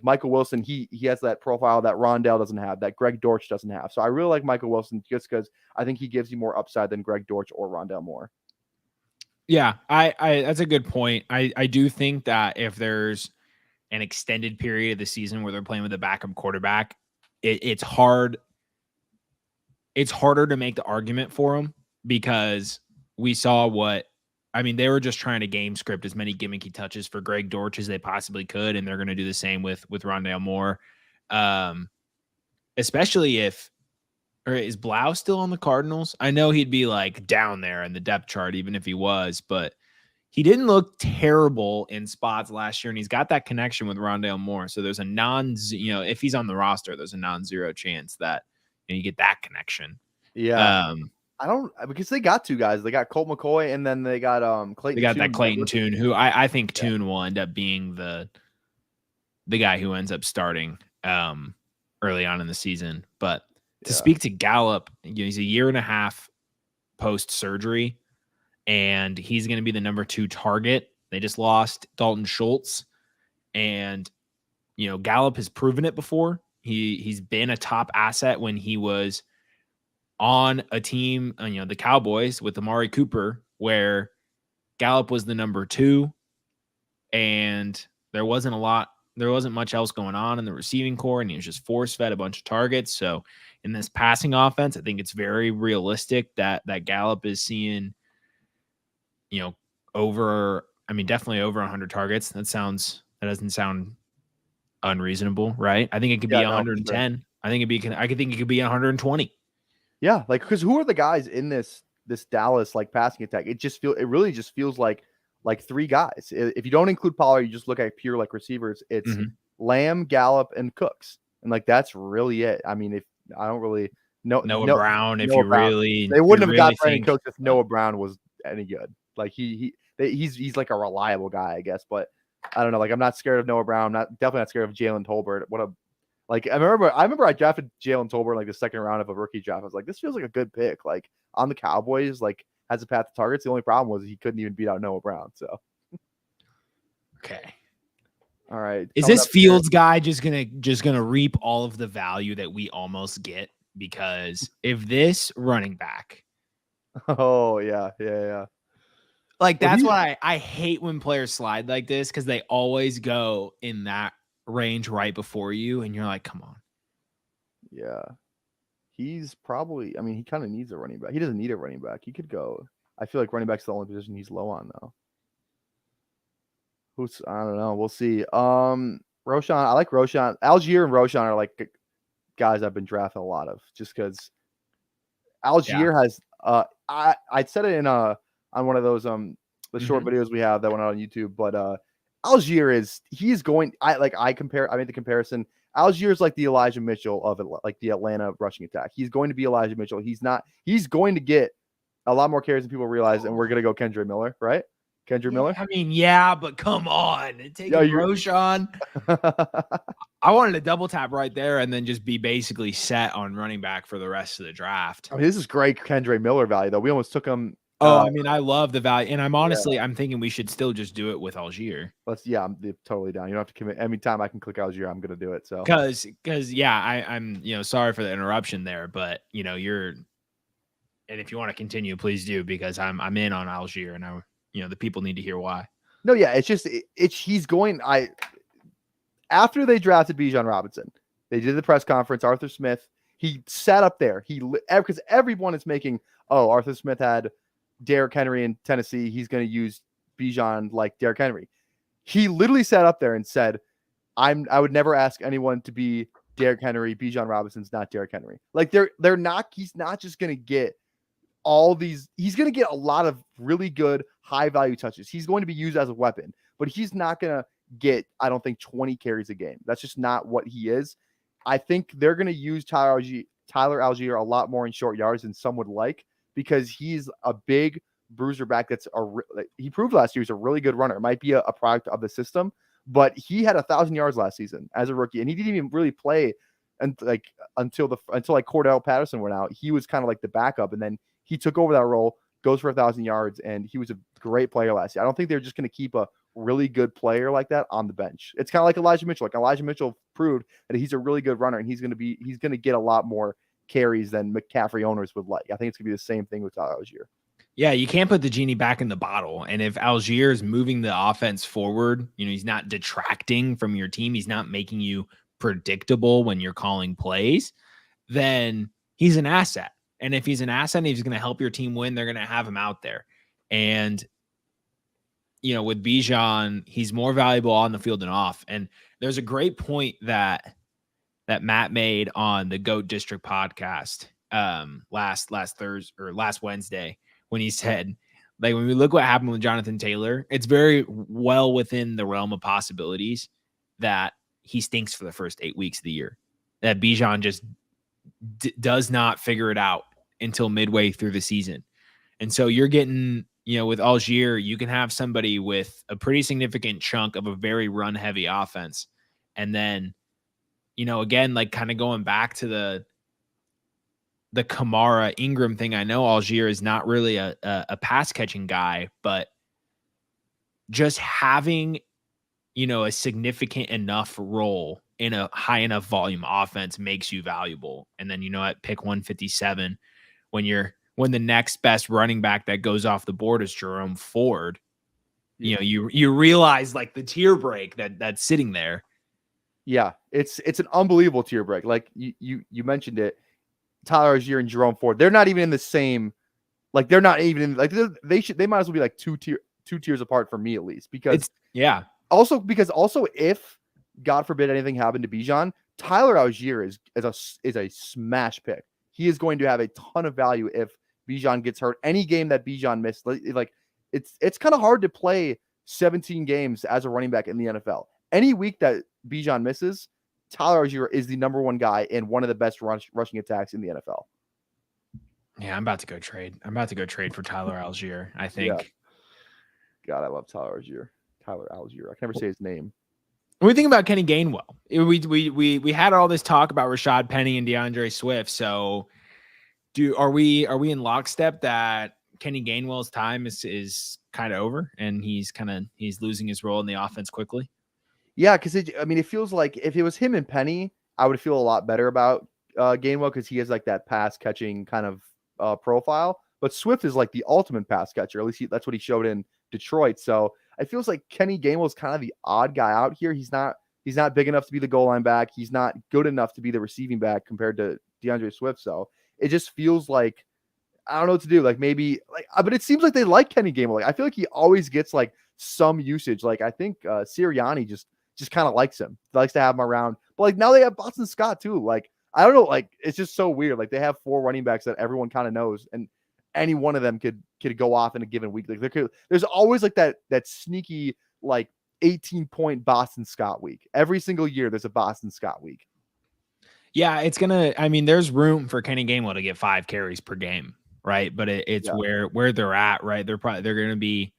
Michael Wilson, he has that profile that Rondale doesn't have, that Greg Dortch doesn't have. So I really like Michael Wilson just because I think he gives you more upside than Greg Dortch or Rondale Moore. Yeah, I that's a good point. I do think that if there's an extended period of the season where they're playing with a backup quarterback, it's hard. It's harder to make the argument for him because we saw what I mean, they were just trying to game script as many gimmicky touches for Greg Dortch as they possibly could, and they're going to do the same with Rondale Moore. Especially if, or is Blau still on the Cardinals? I know he'd be like down there in the depth chart, even if he was, but he didn't look terrible in spots last year, and he's got that connection with Rondale Moore. So there's a if he's on the roster, there's a non-zero chance that you get that connection. Yeah. I don't, because they got two guys. They got Colt McCoy, and then they got Clayton. They got that Clayton Tune, who I think Tune will end up being the guy who ends up starting early on in the season. But to speak to Gallup, he's a year and a half post surgery, and he's going to be the number 2 target. They just lost Dalton Schultz, and Gallup has proven it before. He's been a top asset when he was on a team, the Cowboys with Amari Cooper, where Gallup was the number 2, and there wasn't much else going on in the receiving core, and he was just force-fed a bunch of targets. So in this passing offense, I think it's very realistic that Gallup is seeing, definitely over 100 targets. That doesn't sound unreasonable, right? I think it could be 110. Sure. I think it could be 120. Yeah, like, because who are the guys in this Dallas like passing attack? It really just feels like 3 guys. If you don't include Pollard, you just look at pure like receivers. It's Lamb, Gallup, and Cooks, and like that's really it. I mean, if I don't really know Noah Brown, they wouldn't have got Brandon Cooks if Noah Brown was any good. Like he's like a reliable guy, I guess. But I don't know. Like, I'm not scared of Noah Brown. Definitely not scared of Jalen Tolbert. I remember I drafted Jalen Tolbert in like the second round of a rookie draft. I was like, this feels like a good pick. Like on the Cowboys, like has a path to targets. The only problem was he couldn't even beat out Noah Brown. So okay. All right. Is this Fields guy just gonna reap all of the value that we almost get? Because if this running back, oh yeah. Like that's what I hate when players slide like this, because they always go in that range right before you, and you're like, come on. Yeah. He's probably, I mean, he kind of needs a running back. He doesn't need a running back. He could go. I feel like running back's the only position he's low on though. I don't know. We'll see. Roshan, I like Roshan. Algier and Roshan are like guys I've been drafting a lot of, just because Algier has I said it in on one of those the short videos we have that went out on YouTube, but Algier I made the comparison. Algier is like the Elijah Mitchell of it, like the Atlanta rushing attack. He's going to be Elijah Mitchell. He's going to get a lot more carries than people realize, and we're going to go Kendre Miller, right? Kendre Miller? I mean, yeah, but come on. Taking Roshan. I wanted to double tap right there and then just be basically set on running back for the rest of the draft. I mean, this is great Kendre Miller value, though. We almost took him. I mean, I love the value. And I'm thinking we should still just do it with Algier. I'm totally down. You don't have to commit. Anytime I can click Algier, I'm going to do it. So, because I'm sorry for the interruption there, but and if you want to continue, please do, because I'm in on Algier, and the people need to hear why. No, yeah, it's just he's going. After they drafted Bijan Robinson, they did the press conference. Arthur Smith, he sat up there. Because everyone is making, Arthur Smith had Derrick Henry in Tennessee. He's going to use Bijan like Derrick Henry. He literally sat up there and said, I would never ask anyone to be Derrick Henry. Bijan Robinson's not Derrick Henry. Like they're not. He's not just going to get all these. He's going to get a lot of really good high value touches. He's going to be used as a weapon, but he's not going to get, I don't think, 20 carries a game. That's just not what he is. I think they're going to use Tyler Algier a lot more in short yards than some would like, because he's a big bruiser back. He proved last year he's a really good runner. It might be a product of the system, but he had 1,000 yards last season as a rookie, and he didn't even really play until Cordell Patterson went out. He was kind of like the backup, and then he took over that role, goes for 1,000 yards, and he was a great player last year. I don't think they're just going to keep a really good player like that on the bench. It's kind of like Elijah Mitchell. Like Elijah Mitchell proved that he's a really good runner, and he's going to get a lot more carries than McCaffrey owners would like. I think it's going to be the same thing with Algier. Yeah, you can't put the genie back in the bottle. And if Algier is moving the offense forward, he's not detracting from your team, he's not making you predictable when you're calling plays, then he's an asset. And if he's an asset and he's going to help your team win, they're going to have him out there. And with Bijan, he's more valuable on the field than off. And there's a great point that Matt made on the GOAT District podcast last Thursday or last Wednesday, when he said, like, when we look what happened with Jonathan Taylor, it's very well within the realm of possibilities that he stinks for the first 8 weeks of the year, that Bijan just does not figure it out until midway through the season. And so you're getting, with Algier, you can have somebody with a pretty significant chunk of a very run heavy offense. And then, again, like kind of going back to the Kamara Engram thing. I know Algier is not really a pass catching guy, but just having, a significant enough role in a high enough volume offense makes you valuable. And then, at pick 157, when the next best running back that goes off the board is Jerome Ford, you realize like the tier break that's sitting there. Yeah, it's an unbelievable tier break. Like you mentioned it, Tyler Algier and Jerome Ford. They're not even in the same. Like they're not even in. Like they might as well be like two tiers apart for me at least. Because Also if God forbid anything happened to Bijan, Tyler Algier is a smash pick. He is going to have a ton of value if Bijan gets hurt. Any game that Bijan missed, like it's kind of hard to play 17 games as a running back in the NFL. Any week that Bijan misses, Tyler Algier is the number one guy in one of the best rushing attacks in the NFL. Yeah, I'm about to go trade. For Tyler Algier, I think. Yeah. God, I love Tyler Algier. Tyler Algier. I can never say his name. When we think about Kenny Gainwell, we had all this talk about Rashad Penny and DeAndre Swift. So are we in lockstep that Kenny Gainwell's time is kind of over and he's losing his role in the offense quickly? Yeah, because it feels like if it was him and Penny, I would feel a lot better about Gainwell because he has like that pass catching kind of profile. But Swift is like the ultimate pass catcher. At least that's what he showed in Detroit. So it feels like Kenny Gainwell is kind of the odd guy out here. He's not big enough to be the goal line back. He's not good enough to be the receiving back compared to DeAndre Swift. So it just feels like I don't know what to do. Like maybe but it seems like they like Kenny Gainwell. Like I feel like he always gets like some usage. Like I think Sirianni just kind of likes him. He likes to have him around. But like now they have Boston Scott too. Like I don't know. Like it's just so weird. Like they have 4 running backs that everyone kind of knows, and any one of them could go off in a given week. Like there's always like that sneaky like 18-point Boston Scott week. Every single year there's a Boston Scott week. Yeah, there's room for Kenny Gainwell to get 5 carries per game, right? But it's where they're at, right? They're going to be,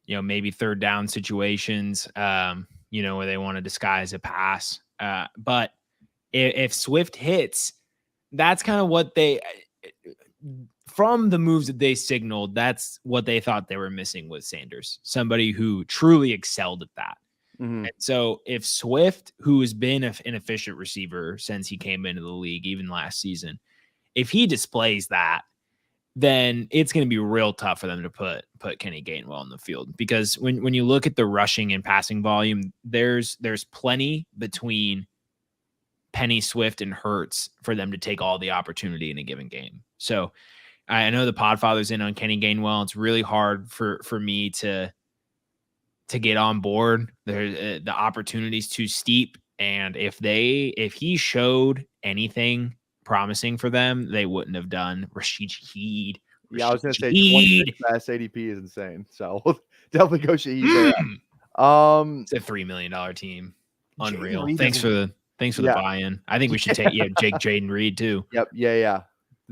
maybe third down situations, where they want to disguise a pass. But if Swift hits, that's kind of what from the moves that they signaled, that's what they thought they were missing with Sanders, somebody who truly excelled at that. Mm-hmm. And so if Swift, who has been an efficient receiver since he came into the league, even last season, if he displays that, then it's going to be real tough for them to put Kenny Gainwell on the field, because when you look at the rushing and passing volume, there's plenty between Penny, Swift, and Hurts for them to take all the opportunity in a given game. So I know the Podfather's in on Kenny Gainwell. It's really hard for me to get on board. The opportunity's too steep, and if he showed anything promising for them, they wouldn't have done Rashid Shaheed. Yeah, I was going to say 26 pass ADP is insane. So we'll definitely go Shaheed there. It's a $3 million team. Unreal. Thanks for the buy-in. I think we should take Jake Jaden Reed too. Yep. Yeah.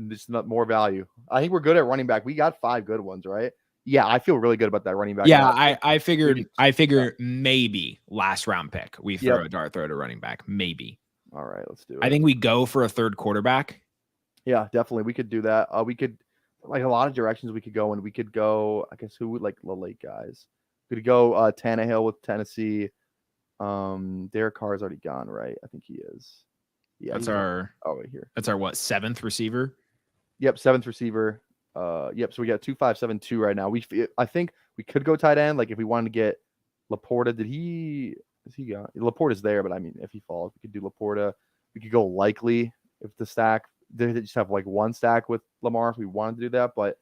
Just not more value. I think we're good at running back. We got 5 good ones, right? Yeah, I feel really good about that running back. Yeah, I figure maybe last round pick we throw a dart throw to running back. Maybe. All right, let's do it. I think we go for a third quarterback. Yeah, definitely. We could do that. We could like a lot of directions we could go, and we could go. I guess who would like the late guys? We could go Tannehill with Tennessee. Derek Carr's already gone, right? I think he is. Yeah, that's our right here. That's our 7th receiver. Yep, 7th receiver. Yep. So we got 2-5-7-2 right now. I think we could go tight end. Like if we wanted to get Laporta, is he gone? Laporta's there, but I mean, if he falls, we could do Laporta. We could go Likely if the stack. They just have like one stack with Lamar if we wanted to do that. But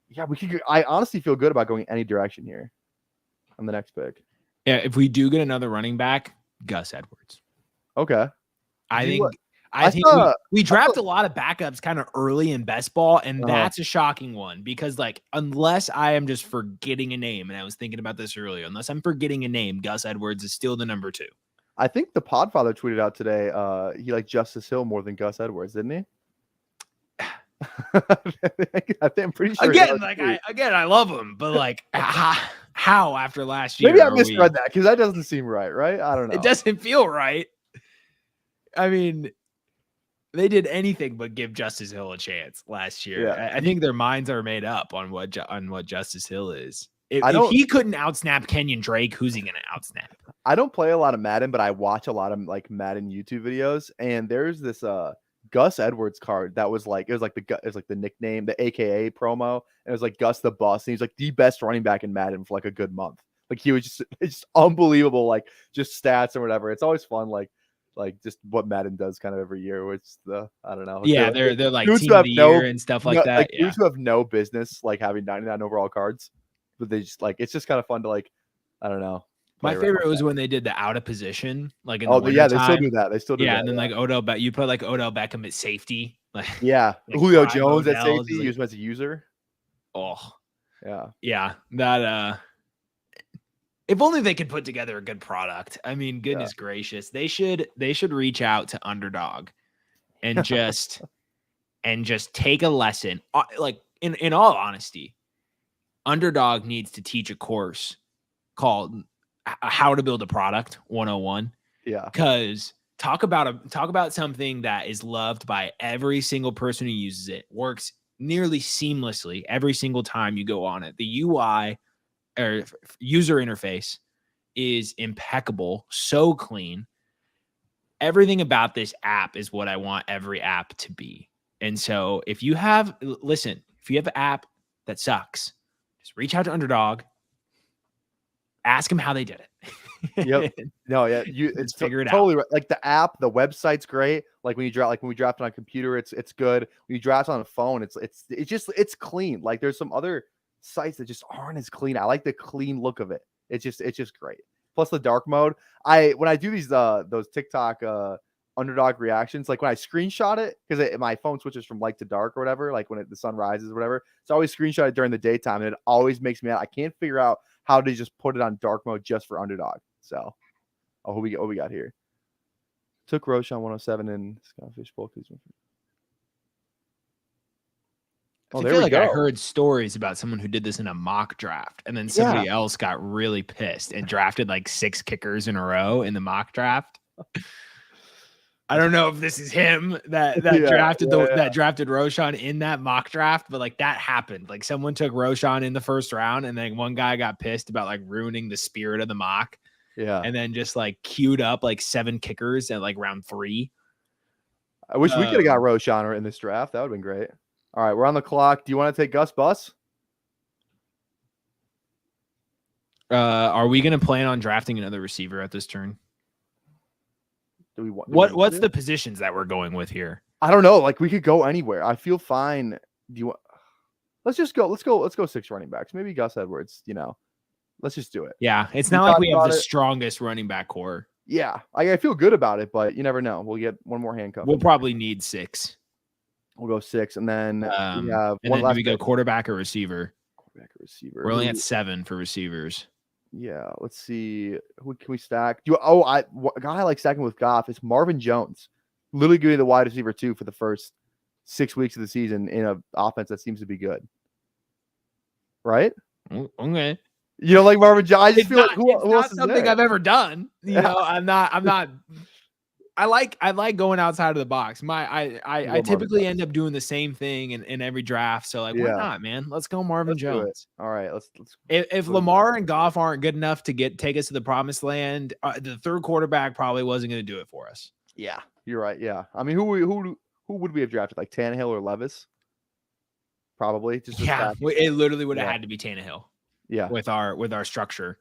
yeah, we could. I honestly feel good about going any direction here. on the next pick? Yeah, if we do get another running back, Gus Edwards. Okay. I Do think you- I think saw- we draft saw- a lot of backups kind of early in best ball, and Uh-huh. that's a shocking one because, like, unless I am just forgetting a name, and I was thinking about this earlier, unless I'm forgetting a name, Gus Edwards is still the number 2. I think the Podfather tweeted out today. He liked Justice Hill more than Gus Edwards, didn't he? I'm pretty sure. I love him, but like, how after last year? Maybe I misread that because that doesn't seem right. I don't know. It doesn't feel right. I mean, they did anything but give Justice Hill a chance last year. Yeah. I think their minds are made up on what Justice Hill is. If he couldn't outsnap Kenyon Drake, who's he going to outsnap? I don't play a lot of Madden, but I watch a lot of like Madden YouTube videos, and there's this Gus Edwards card that was like the nickname, the AKA promo, and it was like Gus the Bus, and he's like the best running back in Madden for like a good month. Like he was it's unbelievable, like just stats or whatever. It's always fun, like just what Madden does kind of every year, which I don't know. Yeah, they're like team of the year and stuff like that. Like dudes who have no business like having 99 overall cards, but they just like it's just kind of fun to like, I don't know. My favorite was when they did the out of position, like in they still do that. They still do that. Yeah, and then like you put like Odell Beckham at safety. Like yeah, like Julio Jones at safety, use him as a user. Oh, yeah. That if only they could put together a good product. I mean, goodness gracious, they should reach out to Underdog and just take a lesson. Like in all honesty, Underdog needs to teach a course called How to Build a Product 101. Yeah. Because talk about something that is loved by every single person who uses it, works nearly seamlessly every single time you go on it. The UI or user interface is impeccable, so clean. Everything about this app is what I want every app to be. And so if you have an app that sucks, just reach out to Underdog. Ask them how they did it. Yep. No, yeah. It's figure it totally out. Right. Like the app, the website's great. Like when we draft on a computer, it's good. When you draft on a phone, it's clean. Like there's some other sites that just aren't as clean. I like the clean look of it. It's just great. Plus the dark mode. When I do these those TikTok Underdog reactions, like when I screenshot it, because my phone switches from light to dark or whatever, like when the sun rises or whatever, it's always screenshot it during the daytime, and it always makes me mad. I can't figure out how to just put it on dark mode just for Underdog. So, what we got here? Took Roshan 107 and Scottish Bowl. I feel like I heard stories about someone who did this in a mock draft, and then somebody else got really pissed and drafted like 6 kickers in a row in the mock draft. I don't know if this is him that drafted Roshan in that mock draft, but like that happened. Like someone took Roshan in the first round, and then one guy got pissed about like ruining the spirit of the mock. Yeah. And then just like queued up like 7 kickers at like round 3. I wish we could have got Roshan in this draft. That would have been great. All right, we're on the clock. Do you want to take Gus Bus? Are we going to plan on drafting another receiver at this turn? What's the positions that we're going with here? I don't know. Like we could go anywhere. I feel fine. Do you want? Let's go 6 running backs. Maybe Gus Edwards. Let's just do it. Yeah, it's not like we have the strongest running back core. Yeah, I feel good about it, but you never know. We'll get one more handcuff. We'll probably need 6. We'll go 6, and then we have one last. Do we go quarterback or receiver? Quarterback or receiver. We're only at 7 for receivers. Yeah, let's see. Who can we stack? A guy I like stacking with Goff is Marvin Jones. Literally going to the wide receiver 2 for the first 6 weeks of the season in an offense that seems to be good. Right? Okay. You don't like Marvin Jones? I just feel like who else is something there? I've ever done. I'm not. I like going outside of the box. I typically end up doing the same thing in every draft. So why not, man? Let's go Marvin Jones. All right, let's. If Lamar and Goff aren't good enough to take us to the promised land, the third quarterback probably wasn't going to do it for us. Yeah, you're right. Yeah, I mean, who would we have drafted? Like Tannehill or Levis? Probably. It literally would have had to be Tannehill. Yeah, with our structure.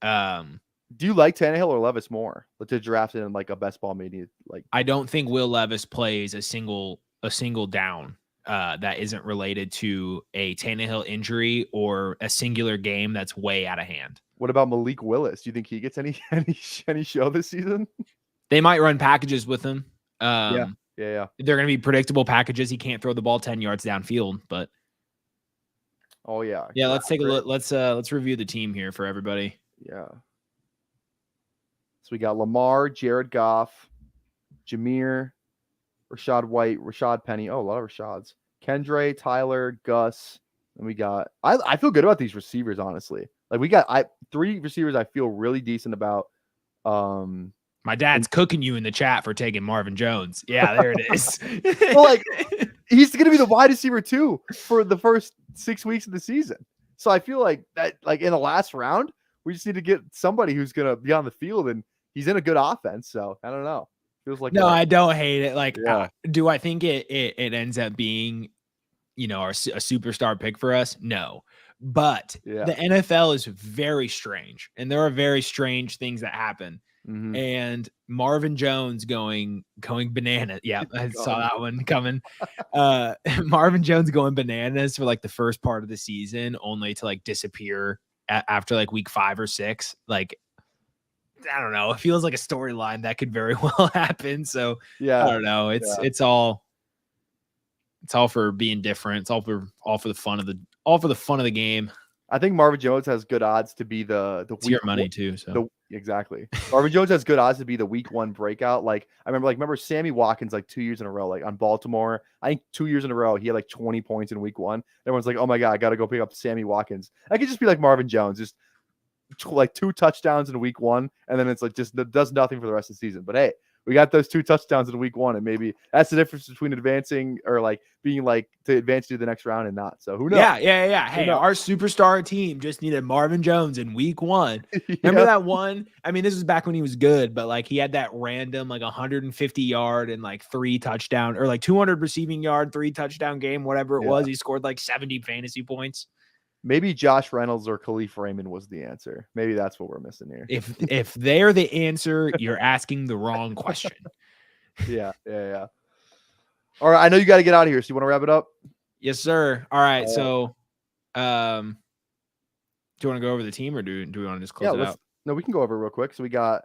Do you like Tannehill or Levis more? To draft in like a best ball meeting? Like, I don't think Will Levis plays a single down that isn't related to a Tannehill injury or a singular game that's way out of hand. What about Malik Willis? Do you think he gets any show this season? They might run packages with him. Yeah. They're going to be predictable packages. He can't throw the ball 10 yards downfield, but yeah. Let's take a look. Let's review the team here for everybody. Yeah. So we got Lamar, Jared Goff, Jameer, Rashad White, Rashad Penny. Oh, a lot of Rashads. Kendre, Tyler, Gus. And we got I feel good about these receivers, honestly. Like we got 3 receivers I feel really decent about. My dad's cooking you in the chat for taking Marvin Jones. Yeah, there it is. Well, like he's going to be the wide receiver too for the first 6 weeks of the season. So I feel like that, like in the last round, we just need to get somebody who's going to be on the field, and he's in a good offense. So I don't know. Feels like I don't hate it. Like, do I think it ends up being, a superstar pick for us? No. But the NFL is very strange, and there are very strange things that happen. Mm-hmm. And Marvin Jones going bananas. Yeah, I saw that one coming. Marvin Jones going bananas for like the first part of the season, only to like disappear after like week 5 or 6. Like, I don't know. It feels like a storyline that could very well happen. So I don't know. It's all for being different. It's all for the fun of the game. I think Marvin Jones has good odds to be the it's your money too. So exactly. Marvin Jones has good odds to be the week 1 breakout. Like I remember Sammy Watkins like 2 years in a row, like on Baltimore. I think 2 years in a row he had like 20 points in week 1. Everyone's like, oh my god, I got to go pick up Sammy Watkins. I could just be like Marvin Jones, just like 2 touchdowns in week 1, and then it's like just does nothing for the rest of the season. But hey, we got those 2 touchdowns in week 1, and maybe that's the difference between advancing or like being like to advance to the next round and not. So who knows? Yeah. Hey, our superstar team just needed Marvin Jones in week 1. Remember that one? I mean, this was back when he was good, but like he had that random like 150 yard and like 3 touchdown or like 200 receiving yard, 3 touchdown game, whatever it was. He scored like 70 fantasy points. Maybe Josh Reynolds or Khalif Raymond was the answer. Maybe that's what we're missing here. If they're the answer, you're asking the wrong question. Yeah. All right, I know you got to get out of here. So you want to wrap it up? Yes, sir. All right. So, do you want to go over the team, or do we want to just close it out? No, we can go over it real quick. So we got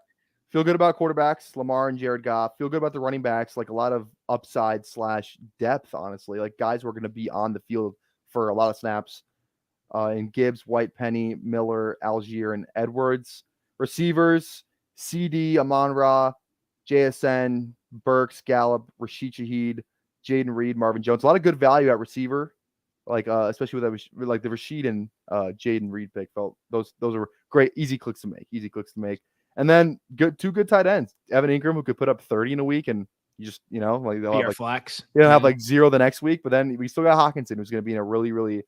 feel good about quarterbacks, Lamar and Jared Goff. Feel good about the running backs, like a lot of upside / depth, honestly. Like guys who are going to be on the field for a lot of snaps. In Gibbs, White, Penny, Miller, Algier, and Edwards. Receivers, CeeDee, Amon-Ra, JSN, Burks, Gallup, Rashid, Shaheed, Jaden Reed, Marvin Jones. A lot of good value at receiver, like especially with that, like the Rashid and Jaden Reed pick. Felt those are great, easy clicks to make. And then 2 good tight ends. Evan Engram, who could put up 30 in a week, and you just like they'll have like flex. They'll have like 0 the next week, but then we still got Hockenson, who's going to be in a really, really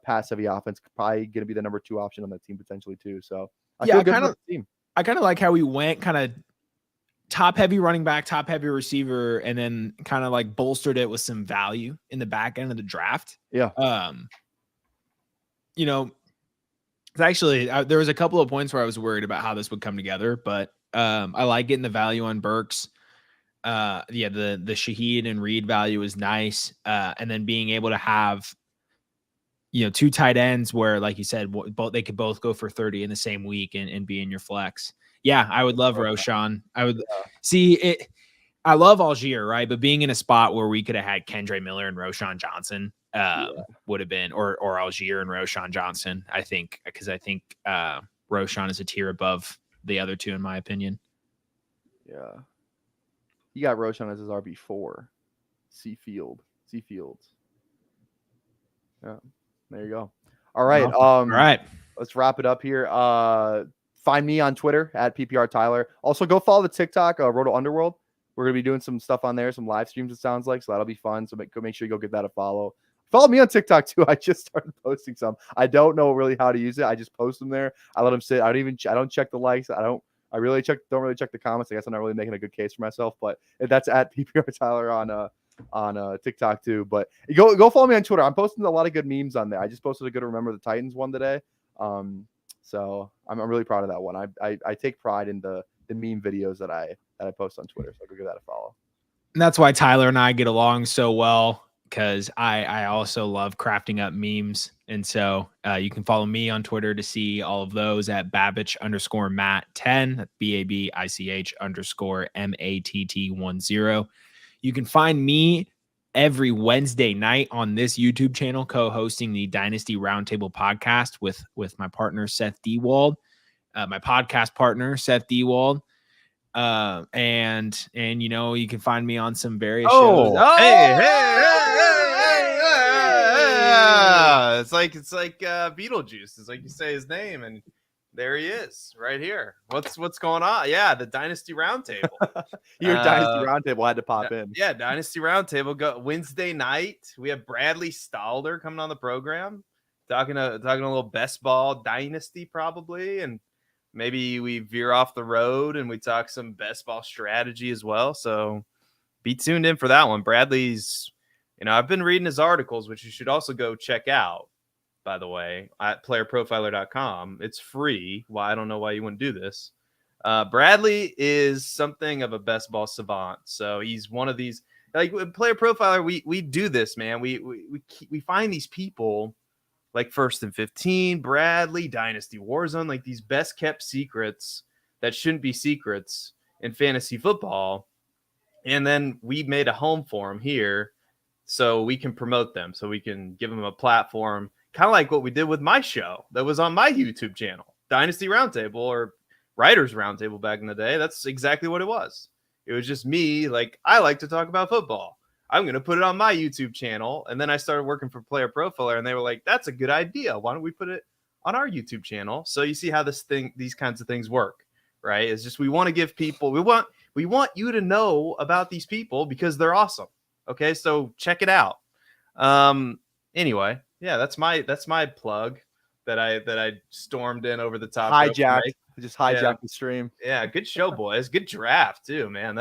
pass-heavy offense, probably going to be the number 2 option on that team potentially too. So I feel good about the team. I kind of like how we went kind of top-heavy running back, top-heavy receiver, and then kind of like bolstered it with some value in the back end of the draft. Yeah. Actually, there was a couple of points where I was worried about how this would come together, but I like getting the value on Burks. The Shaheed and Reed value is nice, and then being able to have 2 tight ends where, like you said, they could both go for 30 in the same week and be in your flex. Yeah, I would love Roshan. I would see it. I love Algier, right? But being in a spot where we could have had Kendre Miller and Roshan Johnson would have been, or Algier and Roshan Johnson, I think, because I think Roshan is a tier above the other 2, in my opinion. Yeah. You got Roshan as his RB4. Fields. Yeah. There you go. All right. All right. Let's wrap it up here. Find me on Twitter at PPR Tyler. Also, go follow the TikTok, Roto Underworld. We're going to be doing some stuff on there, some live streams, it sounds like. So that'll be fun. So make sure you go give that a follow. Follow me on TikTok too. I just started posting some. I don't know really how to use it. I just post them there. I let them sit. I don't check the likes. don't really check the comments. I guess I'm not really making a good case for myself, but that's at PPR Tyler on TikTok too. But go follow me on Twitter. I'm posting a lot of good memes on there. I just posted a good Remember the Titans one today. So I'm really proud of that one. I take pride in the meme videos that I post on Twitter. So go give that a follow. And that's why Tyler and I get along so well, because I also love crafting up memes. And so you can follow me on Twitter to see all of those at Babich_Matt10, BABICH_MATT10. You can find me every Wednesday night on this YouTube channel, co-hosting the Dynasty Roundtable podcast with my partner, Seth Dewald, my podcast partner, Seth Dewald. And you know, you can find me on some various shows. It's like Beetlejuice. It's like you say his name and there he is right here. What's going on? Yeah, the Dynasty Roundtable. Your Dynasty Roundtable had to pop in. Yeah, Dynasty Roundtable. Go Wednesday night. We have Bradley Stalder coming on the program, talking a little best ball dynasty probably, and maybe we veer off the road and we talk some best ball strategy as well. So be tuned in for that one. Bradley's, I've been reading his articles, which you should also go check out, by the way, at playerprofiler.com. It's free. Well, I don't know why you wouldn't do this. Bradley is something of a best ball savant. So he's one of these, like Player Profiler. We do this, man. We find these people like First and 15, Bradley, Dynasty Warzone, like these best kept secrets that shouldn't be secrets in fantasy football. And then we made a home for them here so we can promote them, so we can give them a platform, kind of like what we did with my show that was on my YouTube channel, Dynasty Roundtable or Writers Roundtable back in the day. That's exactly what it was. It was just me, like, I like to talk about football. I'm going to put it on my YouTube channel. And then I started working for Player Profiler, and they were like, that's a good idea. Why don't we put it on our YouTube channel? So you see how these kinds of things work, right? It's just, we want to give people, we want you to know about these people because they're awesome. Okay. So check it out. Anyway, yeah, that's my plug that I stormed in over the top. Hijacked the stream. Yeah. Good show, boys. Good draft too, man.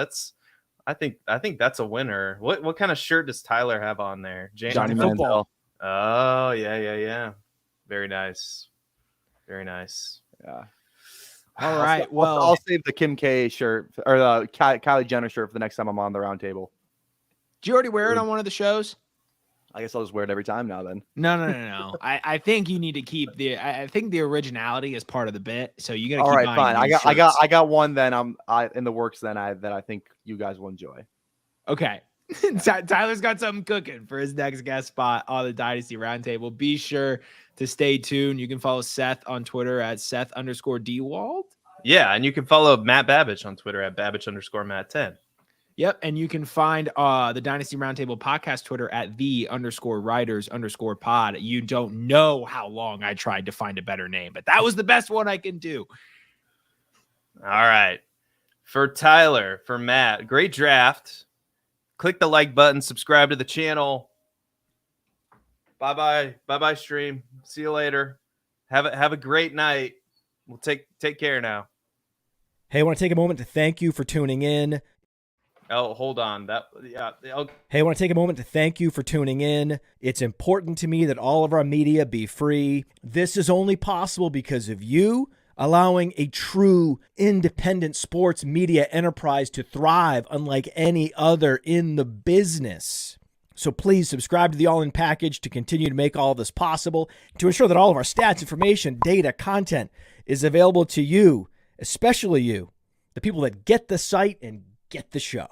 I think that's a winner. What kind of shirt does Tyler have on there? Johnny Football. Oh, yeah. Very nice. Very nice. Yeah. All right. I'll save the Kim K shirt or the Kylie Jenner shirt for the next time I'm on the roundtable. Did you already wear it on one of the shows? I guess I'll just wear it every time now then. No. I think you need to keep I think the originality is part of the bit. So you gotta keep. All right, fine. I got one then in the works then that I think you guys will enjoy. Okay. Tyler's got something cooking for his next guest spot on the Dynasty Roundtable. Be sure to stay tuned. You can follow Seth on Twitter at Seth_Dewald. Yeah, and you can follow Matt Babich on Twitter at Babich_Matt10. Yep, and you can find the Dynasty Roundtable podcast Twitter at _writers_pod. You don't know how long I tried to find a better name, but that was the best one I can do. All right. For Tyler, for Matt, great draft. Click the like button, subscribe to the channel. Bye-bye, stream. See you later. Have a great night. We'll take care now. Hey, I want to take a moment to thank you for tuning in. Oh, hold on. Okay. Hey, I want to take a moment to thank you for tuning in. It's important to me that all of our media be free. This is only possible because of you allowing a true independent sports media enterprise to thrive unlike any other in the business. So please subscribe to the All In Package to continue to make all of this possible, to ensure that all of our stats, information, data, content is available to you, especially you, the people that get the site and get the show.